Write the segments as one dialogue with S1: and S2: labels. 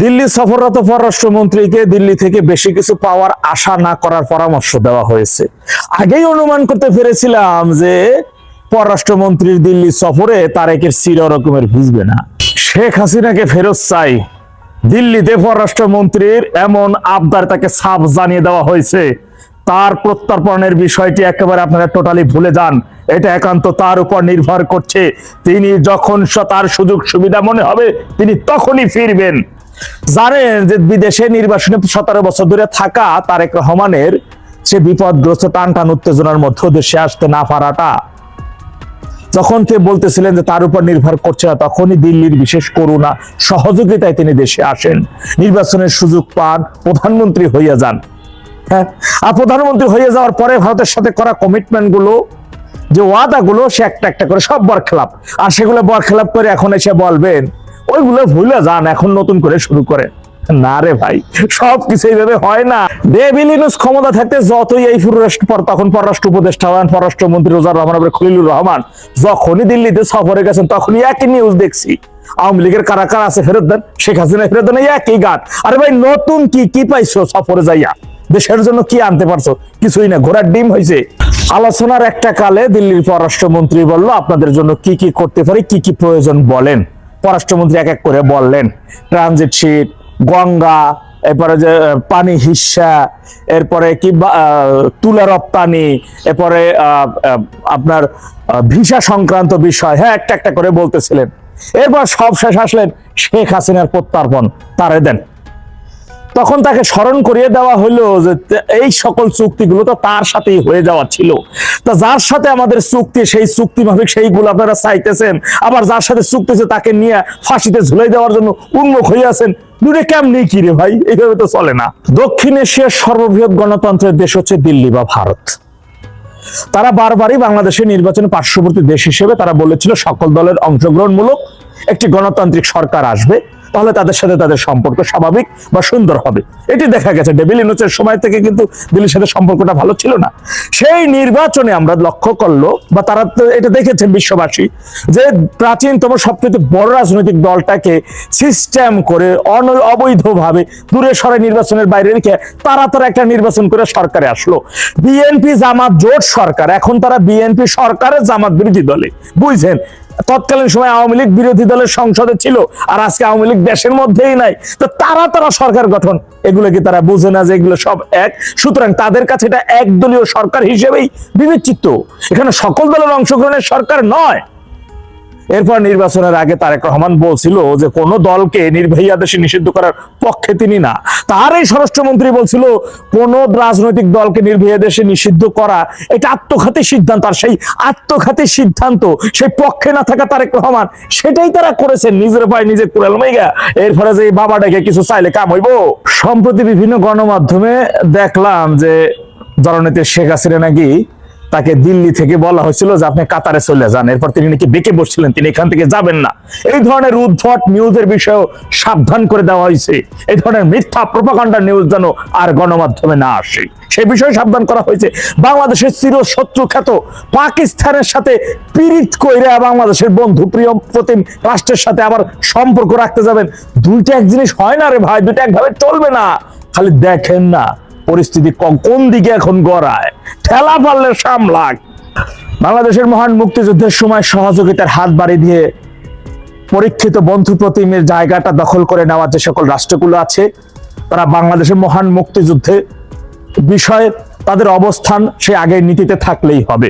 S1: দিল্লি সফররত পররাষ্ট্রমন্ত্রীকে দিল্লি থেকে বেশি কিছু পাওয়ার আশা না করার পরামর্শ দেওয়া হয়েছে। আগেই অনুমান করতে পেরেছিলাম যে পররাষ্ট্রমন্ত্রীর দিল্লি সফরে তারেকের চির রকমের ভিজবে না। শেখ হাসিনাকে ফেরত চাই, দিল্লিতে পররাষ্ট্রমন্ত্রীর এমন আবদার তাকে সাফ জানিয়ে দেওয়া হয়েছে। তার প্রত্যর্পণের বিষয়টি একেবারে আপনারা টোটালি ভুলে যান। এটা একান্ত তার উপর নির্ভর করছে। তিনি যখন তার সুযোগ সুবিধা মনে হবে তিনি তখনই ফিরবেন। জানেন যে বিদেশে নির্বাসনে 17 বছর ধরে থাকা তারেক রহমানের সে বিপদগ্রস্ত টান উত্তেজনার মধ্যে দেশে আসতে না পারাটা যখন কে বলতেছিলেন যে তার উপর নির্ভর করছে না, তখনই দিল্লির বিশেষ করুণা সহযোগিতায় তিনি দেশে আসেন, নির্বাচনের সুযোগ পান, প্রধানমন্ত্রী হইয়া যান। হ্যাঁ, আর প্রধানমন্ত্রী হয়ে যাওয়ার পরে ভারতের সাথে করা কমিটমেন্ট গুলো, যে ওয়াদাগুলো, সে একটা একটা করে সব বরখেলাপ। আর সেগুলো বরখেলাপ করে এখন এসে বলবেন ওইগুলো ভুলে যান, এখন নতুন করে শুরু করেন। না রে ভাই, সবকিছু এইভাবে হয় না। ডেভিল ইউনূস ক্ষমতা থাকতে যতই এই তখন পররাষ্ট্র উপদেষ্টা হন পররাষ্ট্রমন্ত্রী রোজার রহমান খলিলুর রহমান, যখনই দিল্লিতে সফরে গেছেন তখনই একই নিউজ দেখছি, আওয়ামী লীগের কারা কারা আছে ফেরত দেন, শেখ হাসিনা ফেরত দেন, একই গান। আরে ভাই, নতুন কি পাইছো সফরে যাইয়া? দেশের জন্য কি আনতে পারছো? কিছুই না, ঘোড়ার ডিম হয়েছে। আলোচনার একটা কালে দিল্লির পররাষ্ট্রমন্ত্রী বলল আপনাদের জন্য কি করতে পারি, কি প্রয়োজন বলেন। পররাষ্ট্রমন্ত্রী এক এক করে বললেন, ট্রানজিট শিট, গঙ্গা, এরপরে যে পানি হিস্সা, এরপরে কি তুলা রপ্তানি, এরপরে আপনার ভিসা সংক্রান্ত বিষয়, হ্যাঁ একটা একটা করে বলতেছিলেন। এরপর সব শেষ আসলেন শেখ হাসিনার প্রত্যর্পণ, তারে দেন। তখন তাকে স্মরণ করিয়ে দেওয়া হলো যে এই সকল চুক্তিগুলো তো তার সাথেই হয়ে যাওয়া ছিল। তা যার সাথে আমাদের চুক্তি, সেই চুক্তি মাফিক সেইগুলো আপনারা চাইতেছেন, আবার যার সাথে চুক্তি তাকে নিয়ে ফাঁসিতে ঝুলাই দেওয়ার জন্য উন্মুখ হয়ে আছেন। দুটো কেমনি কি রে ভাই, এইভাবে তো চলে না। দক্ষিণ এশিয়ার সর্ববৃহৎ গণতন্ত্রের দেশ হচ্ছে দিল্লি বা ভারত। তারা বারবারই বাংলাদেশের নির্বাচনে পার্শ্ববর্তী দেশ হিসেবে তারা বলেছিল সকল দলের অংশগ্রহণমূলক একটি গণতান্ত্রিক সরকার আসবে, তাহলে তাদের সাথে তাদের সম্পর্ক স্বাভাবিক বা সুন্দর হবে। এটি দেখা গেছে। ডেভিল ইউনূসের সময় থেকে কিন্তু দিল্লির সাথে সম্পর্কটা ভালো ছিল না। সেই নির্বাচনে আমরা লক্ষ্য করলো, বা তারা এটা দেখেছেন বিশ্ববাসী, যে প্রাচীনতম সবচেয়ে বড় রাজনৈতিক দলটাকে সিস্টেম করে অবৈধভাবে দূরে সরে নির্বাচনের বাইরে রেখে তারা একটা নির্বাচন করে সরকারে আসলো। বিএনপি জামাত জোট সরকার, এখন তারা বিএনপি সরকারের জামাত বিরোধী দলে। বুঝছেন, তৎকালীন সময় আওয়ামী লীগ বিরোধী দলের সংসদে ছিল, আর আজকে আওয়ামী লীগ দেশের মধ্যেই নাই। তো তারা সরকার গঠন, এগুলো কি তারা বুঝে না যে এগুলো সব এক? সুতরাং তাদের কাছে এটা একদলীয় সরকার হিসেবেই বিবেচিত, এখানে সকল দলের অংশগ্রহণের সরকার নয়। এরপর নির্বাচনের আগে তারেক রহমান বলছিল যে কোন দলকে নির্বাহী আদেশে নিষিদ্ধ করার পক্ষে তিনি না। তার এই স্বরাষ্ট্রমন্ত্রী বলছিল কোন রাজনৈতিক দলকে নির্বাহী আদেশে নিষিদ্ধ করা এটা আত্মঘাতী সিদ্ধান্ত, আর সেই আত্মঘাতী সিদ্ধান্ত সেই পক্ষে না থাকা তারেক রহমান সেটাই তারা করেছেন, নিজের পায়ে নিজে কুড়াল মাইগা। এরপরে যে বাবা ডেকে কিছু চাইলে কাম হইব। সম্প্রতি বিভিন্ন গণমাধ্যমে দেখলাম যে জননেত্রী শেখ হাসিনা নাকি তাকে দিল্লি থেকে বলা হয়েছিল যে আপনি কাতারে চলে যান, এরপর তিনি নাকি বেঁকে বসছিলেন, তিনি এখান থেকে যাবেন না। এই ধরনের উদ্ভট নিউজের বিষয়েও সাবধান করে দেওয়া হয়েছে। এই ধরনের মিথ্যা প্রোপাগান্ডা নিউজ যেন আর গণমাধ্যমে না আসে, সেই বিষয়ে সাবধান করা হয়েছে। বাংলাদেশের চিরশত্রু খ্যাত পাকিস্তানের সাথে পীড়িত কইরা বাংলাদেশের বন্ধু প্রিয় প্রতিম রাষ্ট্রের সাথে আবার সম্পর্ক রাখতে যাবেন, দুইটা এক জিনিস হয় না রে ভাই, দুইটা একভাবে চলবে না। খালি দেখেন না পরিস্থিতি কোন দিকে এখন গড়ায়, ঠেলা পারলে সামলাক। বাংলাদেশের মহান মুক্তিযুদ্ধের সময় সহযোগিতার হাত বাড়িয়ে দিয়ে পরীক্ষিত বন্ধু প্রতিমের জায়গাটা দখল করে নেওয়া যে সকল রাষ্ট্রগুলো আছে, তারা বাংলাদেশের মহান মুক্তিযুদ্ধে বিষয়ে তাদের অবস্থান সে আগের নীতিতে থাকলেই হবে।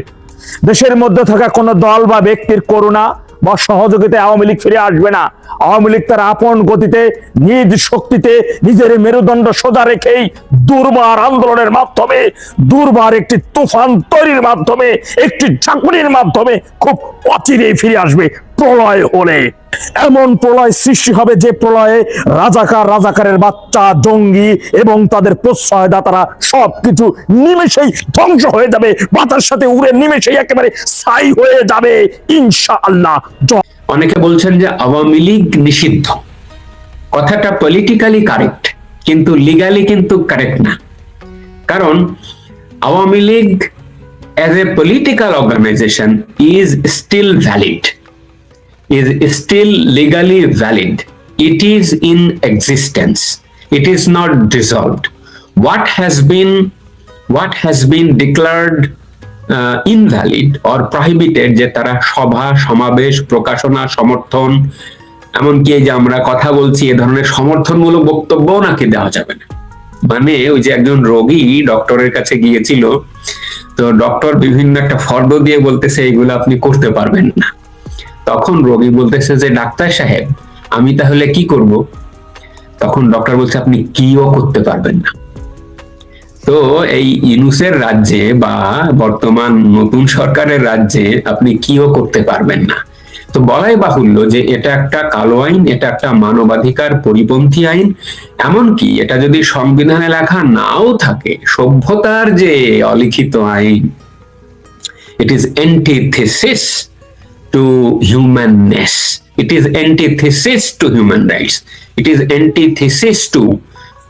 S1: দেশের মধ্যে থাকা কোনো দল বা ব্যক্তির করুণা বা সহযোগিতায় আওয়ামী লীগ ফিরে আসবে না। আওয়ামী লীগ তার আপন গতিতে নিজ শক্তিতে নিজের মেরুদণ্ড সোজা রেখেই দুর্বার আন্দোলনের মাধ্যমে, দুর্বার একটি তুফান তৈরির মাধ্যমে, একটি ঝাঁকুনির মাধ্যমে খুব অচিরেই ফিরে আসবে। প্রলয় হলে এমন প্রলয় সৃষ্টি হবে যে প্রলয়ে রাজাকারের বাচ্চা, জঙ্গি এবং তাদের প্রশ্রয়দাতারা সবকিছু নিমেষেই ধ্বংস হয়ে যাবে, বাতার সাথে উড়ে নিমেষেই একেবারে ছাই হয়ে যাবে ইনশাআল্লাহ।
S2: অনেকে বলছেন যে আওয়ামী লীগ নিষিদ্ধ, কথাটা পলিটিক্যালি কারেক্ট কিন্তু লিগালি কিন্তু কারেক্ট না। কারণ Awami League as a political organization is still valid, is still legally valid. it is in existence, it is not dissolved. What has been declared invalid or prohibited, যে তারা সভা সমাবেশ প্রকাশনা সমর্থন, এমনকি এই যে আমরা কথা বলছি এ ধরনের সমর্থনমূলক বক্তব্য নাকি দেওয়া যাবে না। মানে ওই যে একজন রোগী ডক্টরের কাছে গিয়েছিল, তো ডক্টর বিভিন্ন একটা ফর্দ দিয়ে বলতেছে এইগুলো আপনি করতে পারবেন না। তখন রোগী বলতেছে যে ডাক্তার সাহেব আমি তাহলে কি করব? তখন ডক্টর বলছে আপনি কিও করতে পারবেন না। তো এই ইউনূসের রাজ্যে বা বর্তমান নতুন সরকারের রাজ্যে আপনি কিও করতে পারবেন না। তো বলাই বাহুল্য যে এটা একটা কালো আইন, এটা একটা মানবাধিকার পরিপন্থী আইন, এমনকি এটা যদি সংবিধানে লেখা নাও থাকে, সভ্যতার যে অলিখিত আইন, it is antithesis to humanness, it is antithesis to human rights, it is antithesis to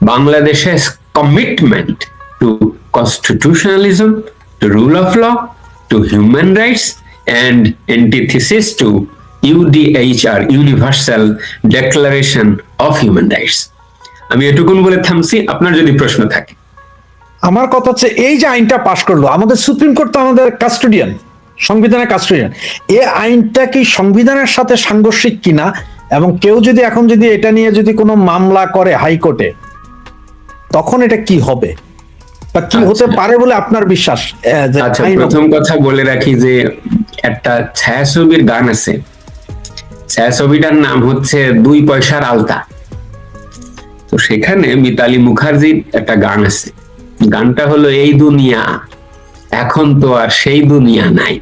S2: Bangladesh's commitment to constitutionalism, to rule of law, to human rights, and antithesis to UDHR, Universal Declaration of Human Rights. আমি এটুকুন বলে থামছি, আপনার যদি প্রশ্ন থাকে।
S3: আমার কথা হচ্ছে এই যে আইনটা পাশ করলো আমাদের সুপ্রিম কোর্ট, তো আমাদের কাস্টোডিয়ান, সংবিধানের কাস্টোডিয়ান, এই আইনটা কি সংবিধানের সাথে সাংঘর্ষিক কিনা, এবং কেউ যদি এখন যদি এটা নিয়ে যদি কোনো মামলা করে হাইকোর্টে, তখন এটা কি হবে বা কি হতে পারে বলে আপনার বিশ্বাস?
S2: আচ্ছা, প্রথম কথা বলে রাখি যে একটা ছায়াছবির গান আছে, ছায়াছবিটার নাম হচ্ছে 2 পয়সার আলতা। তো সেখানে মিতালি মুখার্জির একটা গান আছে, গানটা হলো এই দুনিয়া এখন তো আর সেই দুনিয়া নাই।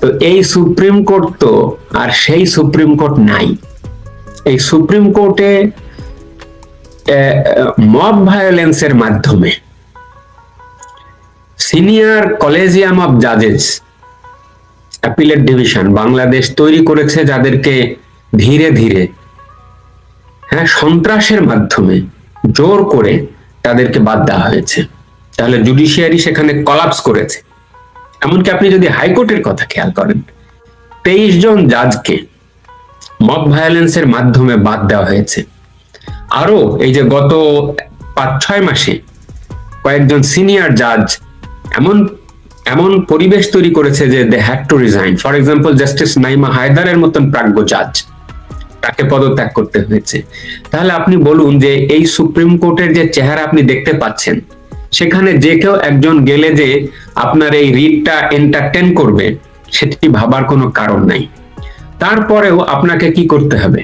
S2: তো এই সুপ্রিম কোর্ট তো আর সেই সুপ্রিম কোর্ট নাই। এই সুপ্রিম কোর্টে মব ভায়োলেন্সের মাধ্যমে সিনিয়র কলেজিয়াম অফ জাজেস অ্যাপিলেট ডিভিশন বাংলাদেশ তৈরি করেছে, যাদেরকে ধীরে ধীরে সন্ত্রাসের মাধ্যমে জোর করে তাদেরকে বাদ দেওয়া হয়েছে। তাহলে জুডিশিয়ারি সেখানে কলাপস করেছে। এমনকি আপনি যদি হাইকোর্টের কথা খেয়াল করেন, 23 জন জাজকে মব ভায়োলেন্সের মাধ্যমে বাদ দেওয়া হয়েছে। আরো এই যে গত 5-6 মাসে কয়েকজন সিনিয়র জাজ এমন পরিবেশ তৈরি করেছে যে they had to resign. For example, justice Naima হায়দারের মতন প্রাজ্ঞ জাজ, তাকে পদত্যাগ করতে হয়েছে। তাহলে আপনি বলুন যে এই সুপ্রিম কোর্টের যে চেহারা আপনি দেখতে পাচ্ছেন, সেখানে যে কেউ একজন গেলে যে আপনার এই রিটটা এন্টারটেন করবে, সেটি ভাবার কোনো কারণ নাই। তারপরেও আপনাকে কি করতে হবে?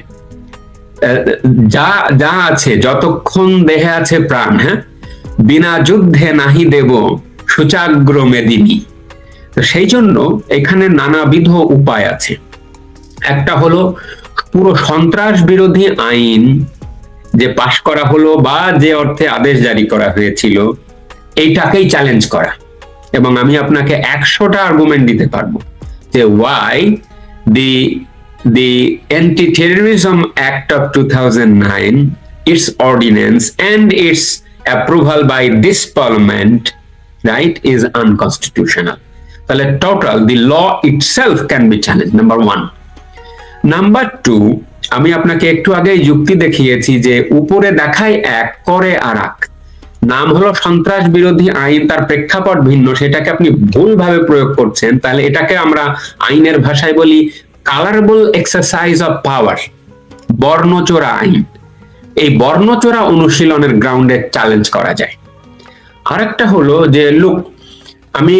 S2: যা আছে, যতক্ষণ দেহে আছে প্রাণ, বিনা যুদ্ধে নাহি দেব সুচাগ্র মেদিনী। তো সেই জন্য এখানে নানাবিধ উপায় আছে। একটা হলো পুরো সন্ত্রাস বিরোধী আইন যে পাশ করা হলো বা যে অর্থে আদেশ জারি করা হয়েছিল, এইটাকেই চ্যালেঞ্জ করা। এবং আমি আপনাকে 100টা আর্গুমেন্ট দিতে পারবো যে Y the Anti-Terrorism Act of 2009, its ordinance and its approval by this parliament, right, is unconstitutional. তাহলে total the law itself can be challenged, number 1. Number 2, আমি আপনাকে একটু আগে যুক্তি দেখিয়েছি যে উপরে দেখায় এক, করে আর এক। নাম হলো সন্ত্রাস বিরোধী আইন, তার প্রেক্ষাপট ভিন্ন, সেটাকে আপনি ভুলভাবে প্রয়োগ করছেন। তাহলে এটাকে আমরা আইনের ভাষায় বলি কালারেবল এক্সারসাইজ অফ পাওয়ার, বর্ণচোরা আইন। এই বর্ণচোরা অনুশীলনের গ্রাউন্ডে চ্যালেঞ্জ করা যায়। আরেকটা হলো যে লোক, আমি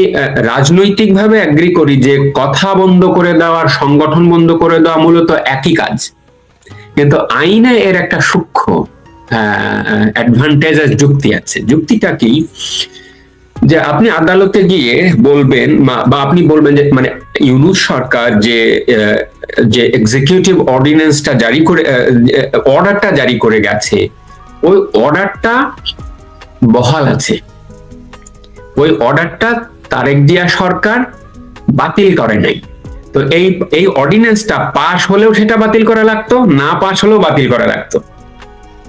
S2: রাজনৈতিকভাবে এগ্রি করি যে কথা বন্ধ করে দেওয়া আর সংগঠন বন্ধ করে দেওয়া মূলত একই কাজ, কিন্তু আইনে এর একটা সূক্ষ্ম অ্যাডভান্টেজ যুক্তি আছে। যুক্তিটা কি? যে আপনি আদালতে গিয়ে বলবেন বা আপনি বলবেন যে মানে ইউনূস সরকার যে এক্সিকিউটিভ অর্ডিন্যান্সটা জারি করে, অর্ডারটা জারি করে গেছে, ওই অর্ডারটা বহাল আছে। ওই অর্ডারটা তারেক জিয়া সরকার বাতিল করে নাই। তো এই অর্ডিন্যান্সটা পাস হলেও সেটা বাতিল করা লাগতো, না পাস হলেও বাতিল করা লাগতো।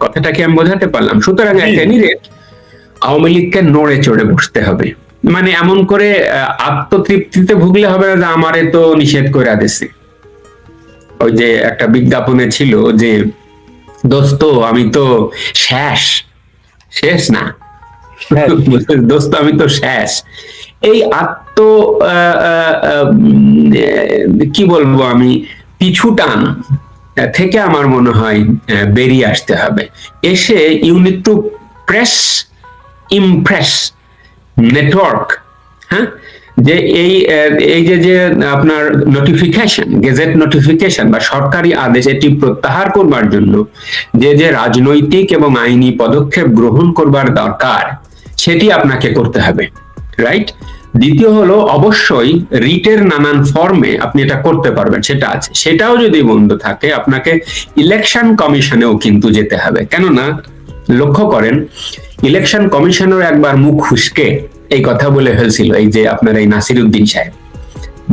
S2: কথাটা কি আমি বোঝাতে পারলাম? সুতরাং এট এনি রেট আওয়ামী লীগকে নড়ে চড়ে বসতে হবে। মানে এমন করে আত্মতৃপ্তিতে ভুগলে হবে না যে আমারে তো নিষেধ করে দিছে। ওই যে একটা বিজ্ঞাপনে ছিল যে দোস্ত আমি তো শেষ, শেষ না দোস্ত আমি তো শেষ। এই আত্ম কি বলবো আমি, পিছু টান থেকে আমার মনে হয় বেরিয়ে আসতে হবে। এসে you need to press impress network, হ্যাঁ, যে এই যে আপনার নোটিফিকেশন, গেজেট নোটিফিকেশন বা সরকারি আদেশ, এটি প্রত্যাহার করবার জন্য যে রাজনৈতিক এবং আইনি পদক্ষেপ গ্রহণ করবার দরকার সেটি আপনাকে করতে হবে, রাইট? দ্বিতীয় হলো অবশ্যই রিটের নানান ফর্মে আপনি এটা করতে পারবেন, সেটা আছে। সেটাও যদি বন্ধ থাকে আপনাকে ইলেকশন কমিশনেও কিন্তু যেতে হবে। কেননা লক্ষ্য করেন, ইলেকশন কমিশনের একবার মুখ ফুসকে এই কথা বলে ফেলছিল, এই যে আপনার এই নাসিরউদ্দিন সাহেব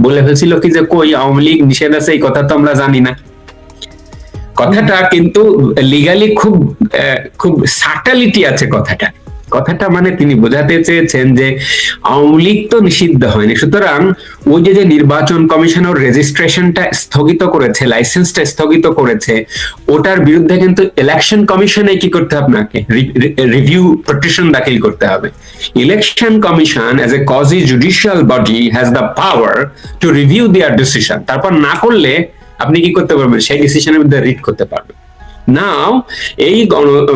S2: বলে ফেলছিল কি যে কই আওয়ামী লীগ নিষেধ আছে, এই কথা তো আমরা জানি না। কথাটা কিন্তু লিগালি খুব খুব সাটালিটি আছে কথাটা মানে তিনি বোঝাতে চেয়েছেন যে আওয়ামী লীগ তো নিষিদ্ধ হয়নি, সুতরাং ওই যে নির্বাচন কমিশনের রেজিস্ট্রেশনটা স্থগিত করেছে, লাইসেন্সটা স্থগিত করেছে, ওটার বিরুদ্ধে কিন্তু ইলেকশন কমিশনে কি করতে হবে, আপনাকে রিভিউ পিটিশন দাখিল করতে হবে। Election commission as a cosy judicial body has the power to review there decision. তারপর না করলে আপনি কি করতে পারবেন, সেই ডিসিশনের বিরুদ্ধে রিট করতে পারবেন। নাও এই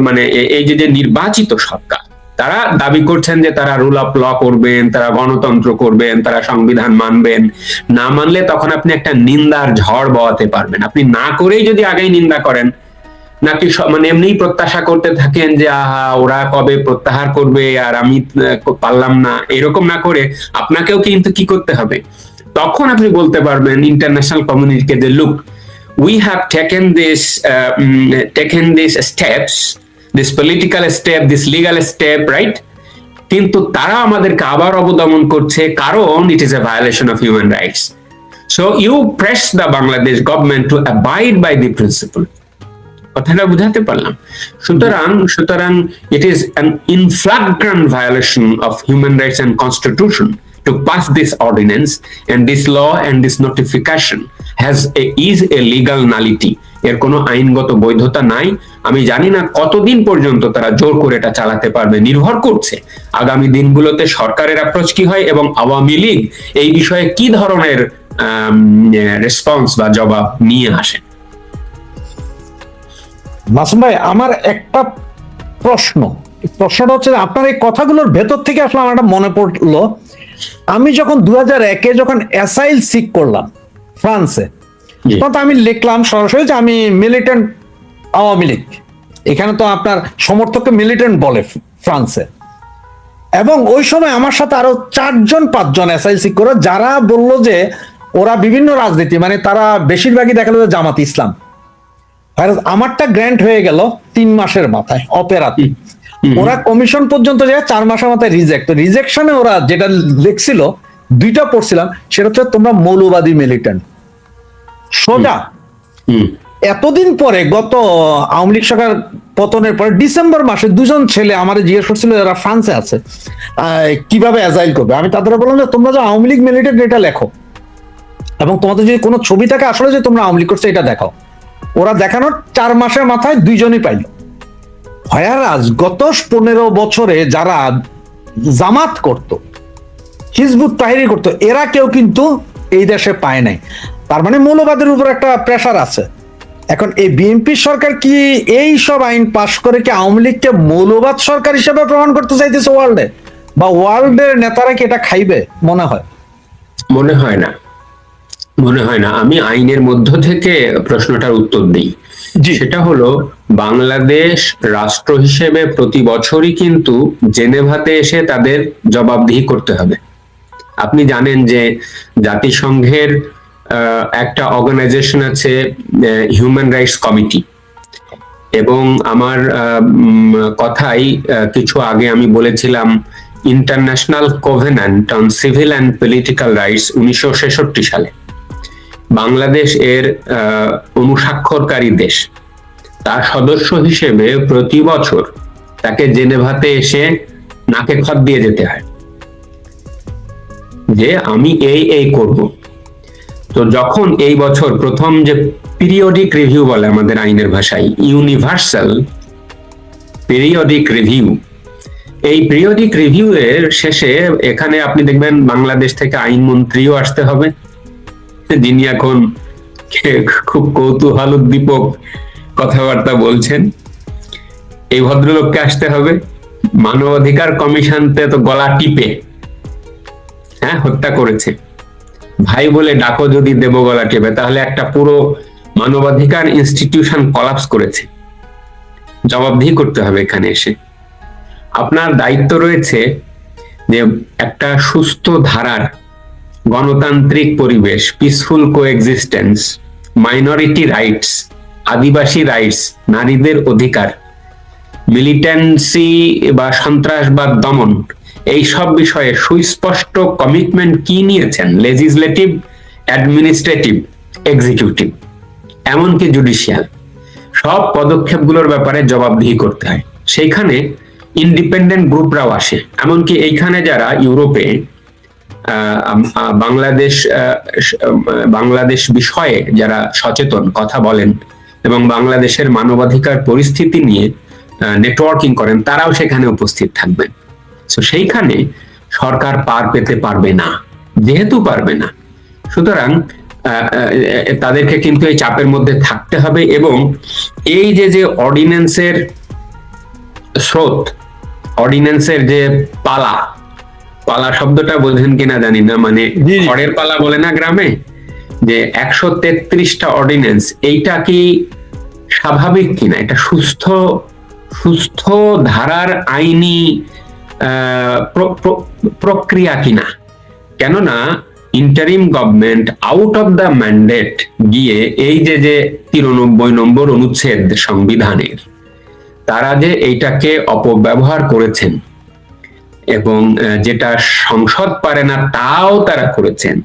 S2: মানে এই যে নির্বাচিত সরকার, তারা দাবি করছেন যে তারা রুল অফ ল করবেন, তারা গণতন্ত্র করবেন, তারা সংবিধান মানবেন। না মানলে তখন আপনি একটা নিন্দার ঝড় বওয়াতে পারবেন। আপনি না করেই যদি আগেই নিন্দা করেন, নাকি মানে এমনি প্রত্যাশা করতে থাকেন যে আহা ওরা কবে প্রত্যাহার করবে আর আমি পারলাম না, এরকম না করে আপনাকেও কিন্তু কি করতে হবে, তখন আপনি বলতে পারবেন ইন্টারন্যাশনাল কমিউনিটিকে যে look, we have taken these steps, this political step, this legal step, right? কিন্তু তারা আমাদেরকে আবার অবদমন করছে, কারণ it is a violation of human rights. So you press the Bangladesh government to abide by the principle. কথাটা বুঝাতে পারলাম? সুতরাং it is an inflagrant violation of human rights and constitution to pass this ordinance, and this law and this notification is a legal nullity. এর কোনো আইনগত বৈধতা নাই। আমি জানি না কতদিন পর্যন্ত তারা জোর করে এটা চালাতে পারবে, নির্ভর করছে আগামী দিনগুলোতে সরকারের অ্যাপ্রোচ কি হয় এবং আওয়ামী লীগ এই বিষয়ে কি ধরনের রেসপন্স বা জবাব নিয়ে আসে।
S3: মাসুম ভাই, আমার একটা প্রশ্নটা হচ্ছে আপনার এই কথাগুলোর ভেতর থেকে আসলে আমার একটা মনে পড়লো, আমি যখন 2001-এ যখন অ্যাসাইল সিক করলাম ফ্রান্সে, তখন আমি লিখলাম সরাসরি যে আমি মিলিটেন্ট আওয়ামী লীগ। এখানে তো আপনার সমর্থককে মিলিটেন্ট বলে ফ্রান্সে। এবং ওই সময় আমার সাথে আরো 4-5জন অ্যাসাইল সিক করে, যারা বলল যে ওরা বিভিন্ন রাজনীতি, মানে তারা বেশিরভাগই দেখালো যে জামাত ইসলাম। আমারটা গ্র্যান্ট হয়ে গেল 3 মাসের মাথায় অপেরাতে। ওরা কমিশন পর্যন্ত যায় 4 মাসের মাথায় রিজেক্ট। রিজেকশনে ওরা যেটা লিখছিল, 2টা পড়ছিলাম, সেটা হচ্ছে তোমরা মৌলবাদী মিলিটেন্ট। সোজা এতদিন পরে গত আওয়ামী লীগ সরকার পতনের পরে ডিসেম্বর মাসে 2জন ছেলে আমার জিজ্ঞেস করছিল যারা ফ্রান্সে আছে কিভাবে অ্যাজাইল করবে। আমি তাদের বললাম যে তোমরা যে আওয়ামী লীগ মিলিটেন্ট এটা লেখো, এবং তোমাদের যদি কোনো ছবি থাকে আসলে যে তোমরা আওয়ামী লীগ করছো এটা দেখাও। ওরা দেখানোর 4 মাসের মাথায় 2জনই পাইল। হয়ারাজ গত 15 বছরে যারা জামাত করত, হিজবুত তাহরির করত, এরা কেউ কিন্তু এই দেশে পায় নাই। তার মানে মৌলবাদের উপর একটা প্রেসার আছে। এখন এই বিএনপি সরকার কি এই সব আইন পাশ করে কি আওয়ামী লীগকে মৌলবাদ সরকার হিসেবে প্রমাণ করতে চাইতেছে ওয়ার্ল্ডে, বা ওয়ার্ল্ডের নেতারা কি এটা খাইবে? মনে হয় না। আমি আইনের মধ্য থেকে প্রশ্নটার উত্তর দিই। সেটা হলো, বাংলাদেশ রাষ্ট্র হিসেবে প্রতি বছরই কিন্তু জেনেভাতে এসে তাদের জবাবদিহি করতে হবে। আপনি জানেন যে জাতিসংঘের একটা অর্গানাইজেশন আছে হিউম্যান রাইটস কমিটি, এবং আমার কথাই কিছু আগে আমি বলেছিলাম international covenant on civil and political rights 1966 সালে বাংলাদেশ এর অনুস্বাক্ষরকারী দেশ। তার সদস্য হিসেবে প্রতি বছর তাকে জেনেভাতে এসে নাকে খত দিয়ে যেতে হয় যে আমি এই করব। তো যখন এই বছর প্রথম যে
S2: পিরিয়ডিক রিভিউ বলে আমাদের আইনের ভাষায়, ইউনিভার্সাল পিরিয়ডিক রিভিউ। এই পিরিয়ডিক রিভিউ এর শেষে এখানে আপনি দেখবেন বাংলাদেশ থেকে আইনমন্ত্রীও আসতে হবে, যিনি এখন খুব কৌতূহল উদ্দীপক কথাবার্তা বলছেন। এই ভদ্রলোককে আসতে হবে। মানবাধিকার কমিশনতে তো গলা টিপে হত্যা করেছে, ভাই বলে ডাকো যদি দেব গলা টিপে, তাহলে একটা পুরো মানবাধিকার ইনস্টিটিউশন কলাপস করেছে। জবাবদিহি করতে হবে এখানে এসে। আপনার দায়িত্ব রয়েছে যে একটা সুস্থ ধারার গণতান্ত্রিক পরিবেশ, পিসফুল কোএক্সিস্টেন্স, মাইনরিটি রাইটস, আদিবাসী রাইটস, নারীদের অধিকার, মিলিটেন্সি বা সন্ত্রাসবাদ দমন, এই সব বিষয়ে সুস্পষ্ট কমিটমেন্ট কি নিয়েছেন লেজিসলেটিভ, অ্যাডমিনিস্ট্রেটিভ, এক্সিকিউটিভ, এমনকি জুডিশিয়াল, সব পদক্ষেপগুলোর ব্যাপারে জবাবদিহি করতে হয়। সেইখানে ইন্ডিপেন্ডেন্ট গ্রুপরাও আসে, এমনকি এইখানে যারা ইউরোপে বাংলাদেশ বিষয়ে যারা সচেতন কথা বলেন এবং বাংলাদেশের মানবাধিকার পরিস্থিতি নিয়ে নেটওয়ার্কিং করেন, তারাও সেখানে উপস্থিত থাকবেন। তো সেইখানে সরকার পার পেতে পারবে না, যেহেতু পারবে না, সুতরাং তাদেরকে কিন্তু এই চাপের মধ্যে থাকতে হবে। এবং এই যে অর্ডিন্যান্সের স্রোত, অর্ডিন্যান্সের যে পালা শব্দটা বোঝেন কিনা জানি না, মানে খড়ের পালা বলে না গ্রামে, যে 133টা অর্ডিন্যান্স, এইটা কি স্বাভাবিক কিনা, এটা সুস্থ ধারার আইনি প্রক্রিয়া কিনা? কেননা interim government out of the mandate গিয়ে এই যে 93 নম্বর অনুচ্ছেদ সংবিধানের, তারা যে এইটাকে অপব্যবহার করেছেন এবং যেটা সংসদ পারে না তাও তারা করেছেন।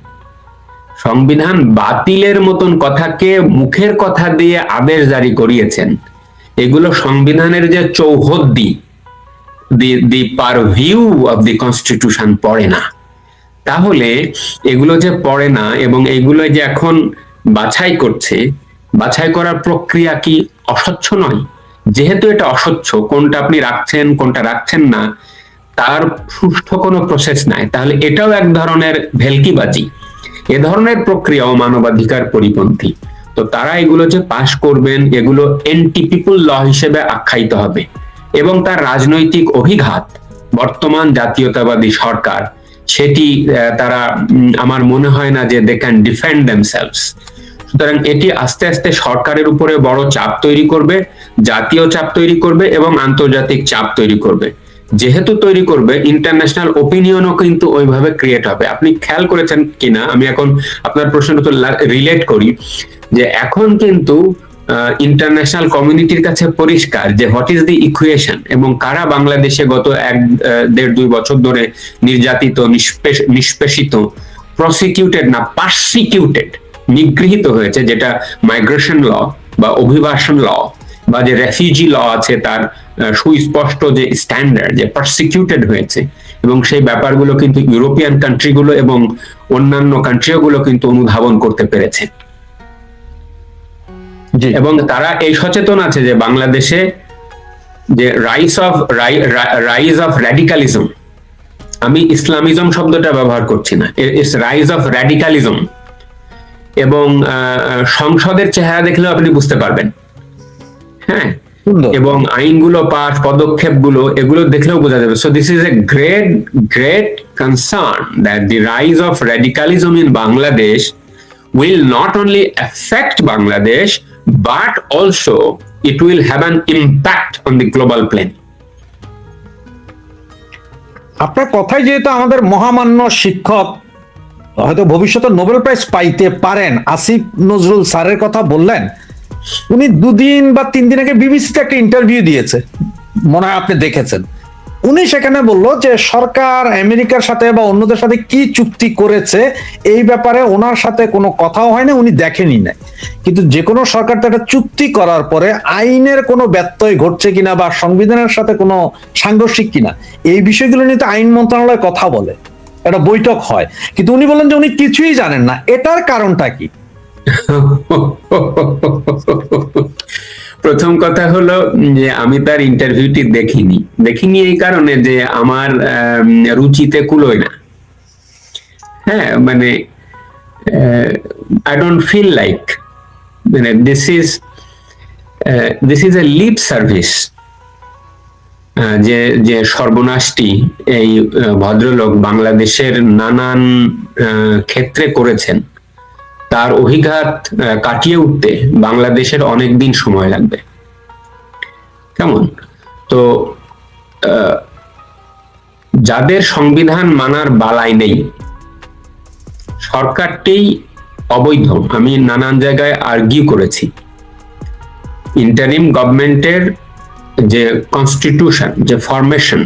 S2: সংবিধান বাতিলের মতন কথাকে মুখের কথা দিয়ে আদেশ জারি করিয়েছেন। এগুলো সংবিধানের যে চৌহদ্দি, দি পারভিউ অফ দি কনস্টিটিউশন পড়ে না। তাহলে এগুলো যে পড়ে না এবং এইগুলো যে এখন বাছাই করছে, বাছাই করার প্রক্রিয়া কি অস্বচ্ছ নয়? যেহেতু এটা অস্বচ্ছ, কোনটা আপনি রাখছেন কোনটা রাখছেন না তার সুষ্ঠু কোনো প্রসেস নাই, তাহলে এটাও এক ধরনের ভেলকিবাজি। এ ধরনের প্রক্রিয়াও মানবাধিকার পরিপন্থী। তো তারা এগুলো যে পাশ করবেন, এগুলো এন্টি পিপল ল হিসেবে আখ্যায়িত হবে এবং তার রাজনৈতিক অভিঘাত বর্তমান জাতীয়তাবাদী সরকার, সেটি তারা আমার মনে হয় না যে দে ক্যান ডিফেন্ড দেমসেলভস। সুতরাং এটি আস্তে আস্তে সরকারের উপরে বড় চাপ তৈরি করবে, জাতীয় চাপ তৈরি করবে এবং আন্তর্জাতিক চাপ তৈরি করবে। যেহেতু তৈরি করবে, ইন্টারন্যাশনাল ওপিনিয়নও কিন্তু ওইভাবে ক্রিয়েট হবে। আপনি খেয়াল করেছেন কিনা, আমি এখন আপনার প্রশ্নটা তো রিলেট করি, যে এখন কিন্তু ইন্টারন্যাশনাল কমিউনিটির কাছে পরিষ্কার যে হোয়াট ইজ দি ইকুয়েশন এবং কারা বাংলাদেশে গত 1-1.5-2 বছর ধরে নির্যাতিত, নিষ্পেষিত, প্রসিকিউটেড না পারসিকিউটেড, নিগৃহীত হয়েছে, যেটা মাইগ্রেশন ল বা অভিবাসন ল বা যে রেফিউজি ল আছে তার সুস্পষ্ট যে স্ট্যান্ডার্ড, যে পারসিকিউটেড হয়েছে, এবং সেই ব্যাপারগুলো কিন্তু ইউরোপিয়ান কান্ট্রিগুলো এবং অন্যান্য কান্ট্রিগুলো কিন্তু অনুধাবন করতে পেরেছে। এবং তারা এই সচেতন আছে যে বাংলাদেশে যে রাইজ অফ র্যাডিকালিজম, আমি ইসলামিজম শব্দটা ব্যবহার করছি না, ইটস রাইজ অফ র্যাডিকালিজম, এবং সংসদের চেহারা দেখলেও আপনি বুঝতে পারবেন। হ্যাঁ, এবং আইনগুলো পাস, পদক্ষেপগুলো, এগুলো দেখলেও বোঝা যাবে। So this is a great concern that the rise of radicalism in Bangladesh will not only affect Bangladesh, but also it will have an impact on the global plane.
S3: আপনার কথাই যেহেতু আমাদের মহামান্য শিক্ষক হয়তো ভবিষ্যতে নোবেল প্রাইজ পাইতে পারেন আসিফ নজরুল স্যারের কথা বললেন, উনি 2 দিন বা 3 দিন আগে বিবিসিতে একটা ইন্টারভিউ দিয়েছে, মনে হয় আপনি দেখেছেন। উনি সেখানে বলল যে সরকার আমেরিকার সাথে বা অন্যদের সাথে কি চুক্তি করেছে এই ব্যাপারে ওনার সাথে কোনো কথাও হয় না, উনি দেখেনি না। কিন্তু যে কোনো সরকার তো একটা চুক্তি করার পরে আইনের কোনো ব্যত্যয় ঘটছে কিনা বা সংবিধানের সাথে কোনো সাংঘর্ষিক কিনা এই বিষয়গুলো নিয়ে তো আইন মন্ত্রণালয় কথা বলে, একটা বৈঠক হয়, কিন্তু উনি বলেন যে উনি কিছুই জানেন না। এটার কারণটা কি?
S2: প্রথম কথা হলো যে আমি তার ইন্টারভিউটি দেখিনি এই কারণে যে আমার রুচিতে কুলোয় না। হ্যাঁ, মানে আই ডোন্ট ফিল লাইক, মানে this is a lip service যে যে সর্বনাশটি এই ভদ্রলোক বাংলাদেশের নানান ক্ষেত্রে করেছেন, তার অভিঘাত কাটিয়ে উঠতে বাংলাদেশের অনেক দিন সময় লাগবে। কেমন? তো যাদের সংবিধান মানার বালাই নেই, সরকারটি অবৈধ, আমি নানান জায়গায় আর্গিউ করেছি। ইন্টারিম গভর্নমেন্টের যে কনস্টিটিউশন, যে ফরমেশন,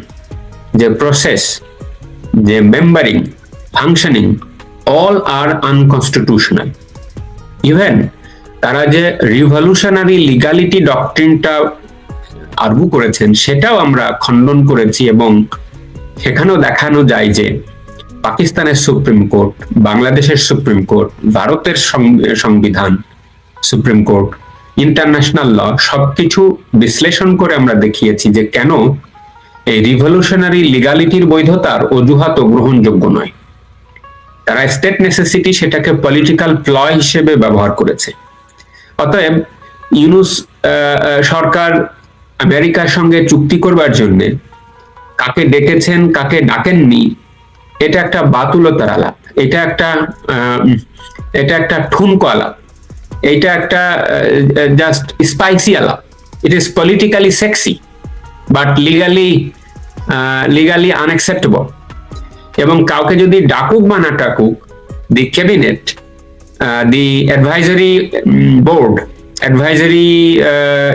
S2: যে প্রসেস, যে মেম্বারিং, ফাংশনিং, অল আর আনকনস্টিটিউশনাল। ইভেন তারা যে রিভলিউশনারি লিগালিটি ডক্ট্রিনটা আর্গু করেছেন সেটাও আমরা খণ্ডন করেছি, এবং সেখানেও দেখানো যায় যে পাকিস্তানের সুপ্রিম কোর্ট, বাংলাদেশের সুপ্রিম কোর্ট, ভারতের সংবিধান, সুপ্রিম কোর্ট, ইন্টারন্যাশনাল ল সবকিছু বিশ্লেষণ করে আমরা দেখিয়েছি যে কেন এই রিভলিউশনারি লিগালিটির বৈধতার অজুহাত গ্রহণযোগ্য নয়। তারা স্টেট নেসেসিটি সেটাকে পলিটিক্যাল প্লয় হিসেবে ব্যবহার করেছে। অতএব ইউনূস সরকার আমেরিকার সঙ্গে চুক্তি করবার জন্য কাকে ডেকেছেন কাকে ডাকেননি, এটা একটা বাতুলতার আলাপ, এটা একটা ঠুনকো আলাপ, এটা একটা জাস্ট স্পাইসি আলাপ। It is politically sexy but legally unacceptable. এবং কাউকে যদি ডাকুক বা না ডাকুক, the cabinet, the advisory board, advisory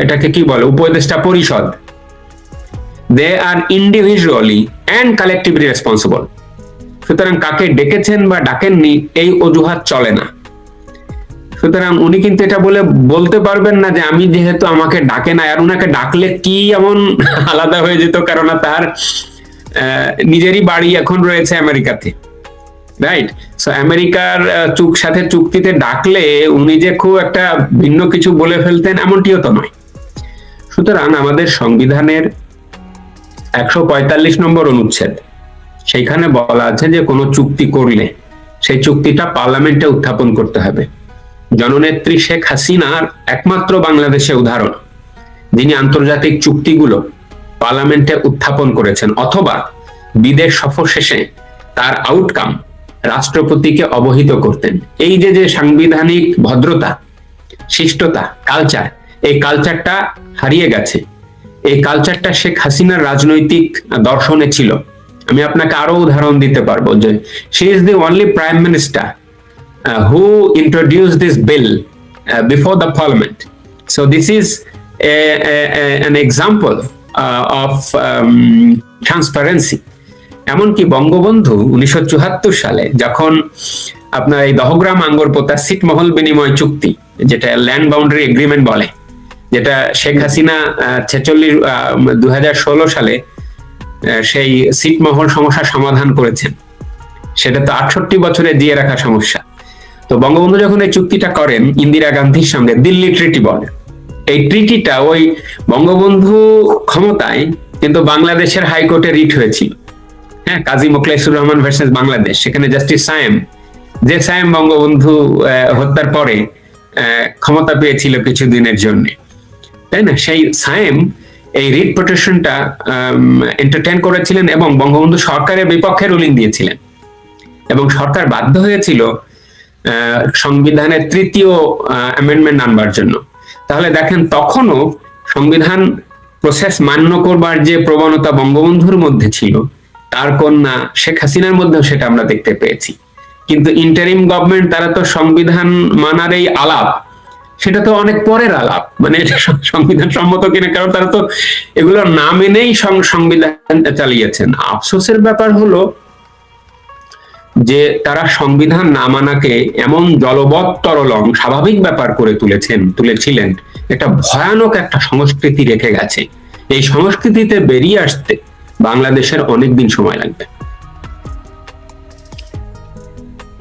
S2: এটাকে কি বলে, উপদেষ্টা পরিষদ, they are individually and collectively responsible. সুতরাং কাকে ডেকেছেন বা ডাকেননি এই অজুহাত চলে না। সুতরাং উনি কিন্তু এটা বলতে পারবেন না যে আমি যেহেতু আমাকে ডাকে না, আর উনাকে ডাকলে কি এমন আলাদা হয়ে যেত, কারণ তার নিজেরই বাড়ি এখন রয়েছে আমেরিকাতে, রাইট? সো আমেরিকার সাথে চুক্তিতে ডাকলে উনি যে খুব একটা ভিন্ন কিছু বলে ফেলতেন এমনটিও তো নয়। সুতরাং আমাদের সংবিধানের 145 নম্বর অনুচ্ছেদ, সেইখানে বলা আছে যে কোনো চুক্তি করলে সেই চুক্তিটা পার্লামেন্টে উত্থাপন করতে হবে। জননেত্রী শেখ হাসিনার একমাত্র বাংলাদেশে উদাহরণ যিনি আন্তর্জাতিক চুক্তিগুলো পার্লামেন্টে উত্থাপন করেছেন, অথবা বিদেশ সফর শেষে তার আউটকাম রাষ্ট্রপতিকে অবহিত করতেন। এই যে যে সাংবিধানিক ভদ্রতা, শিষ্টতা, কালচার, এই কালচারটা হারিয়ে গেছে। এই কালচারটা শেখ হাসিনার রাজনৈতিক দর্শনে ছিল। আমি আপনাকে আরো উদাহরণ দিতে পারবো যে she is the only prime minister who introduced this bill before the parliament. So this is an example of transparency. এমনকি বঙ্গবন্ধু 1974 সালে যখন আপনার এই দহগ্রাম আঙ্গরপোতা ছিটমহল বিনিময় চুক্তি, যেটা ল্যান্ড বাউন্ডারি এগ্রিমেন্ট বলে, যেটা শেখ হাসিনা 2016 সালে সেই ছিটমহল সমস্যা সমাধান করেছেন, সেটা তো 68 বছরে দিয়ে রাখা সমস্যা। তো বঙ্গবন্ধু যখন এই চুক্তিটা করেন ইন্দিরা গান্ধীর সঙ্গে, দিল্লি ট্রিটি বলে, এই ট্রিটিটা ওই বঙ্গবন্ধু ক্ষমতায় কিন্তু বাংলাদেশের হাইকোর্টে রিট হয়েছিল। হ্যাঁ, কাজী মোখলেসুর রহমান ভার্সেস বাংলাদেশ, সেখানে জাস্টিস সায়েম, যে সায়েম বঙ্গবন্ধু হত্যার পরে ক্ষমতা পেয়েছিল কিছুদিনের জন্য, তাই না? সেই সায়েম এই রিট পিটিশনটা এন্টারটেইন করেছিলেন এবং বঙ্গবন্ধু সরকারের বিপক্ষে রুলিং দিয়েছিলেন, এবং সরকার বাধ্য হয়েছিল সংবিধানের 3য় অ্যামেন্ডমেন্ট আনবার জন্য। তাহলে দেখেন, তখনও সংবিধান প্রসেস মান্য করবার যে প্রবণতা বঙ্গবন্ধুর মধ্যে ছিল, তার কন্যা শেখ হাসিনার মধ্যেও সেটা আমরা দেখতে পেয়েছি। কিন্তু ইন্টারিম গভর্নমেন্ট, তারা তো সংবিধান মানার এই আলাপ, সেটা তো অনেক পরের আলাপ, মানে এটা সংবিধান সম্মত কিনা, কারণ তারা তো এগুলো না মেনেই সংবিধান চালিয়েছেন। আফসোসের ব্যাপার হলো যে তারা সংবিধান না মানাকে এমন জলবৎ তরলং স্বাভাবিক ব্যাপার করে তুলেছিলেন, এটা ভয়ানক একটা সংস্কৃতি রেখে গেছে। এই সংস্কৃতিতে বেরিয়ে আসতে বাংলাদেশের অনেক দিন সময় লাগবে।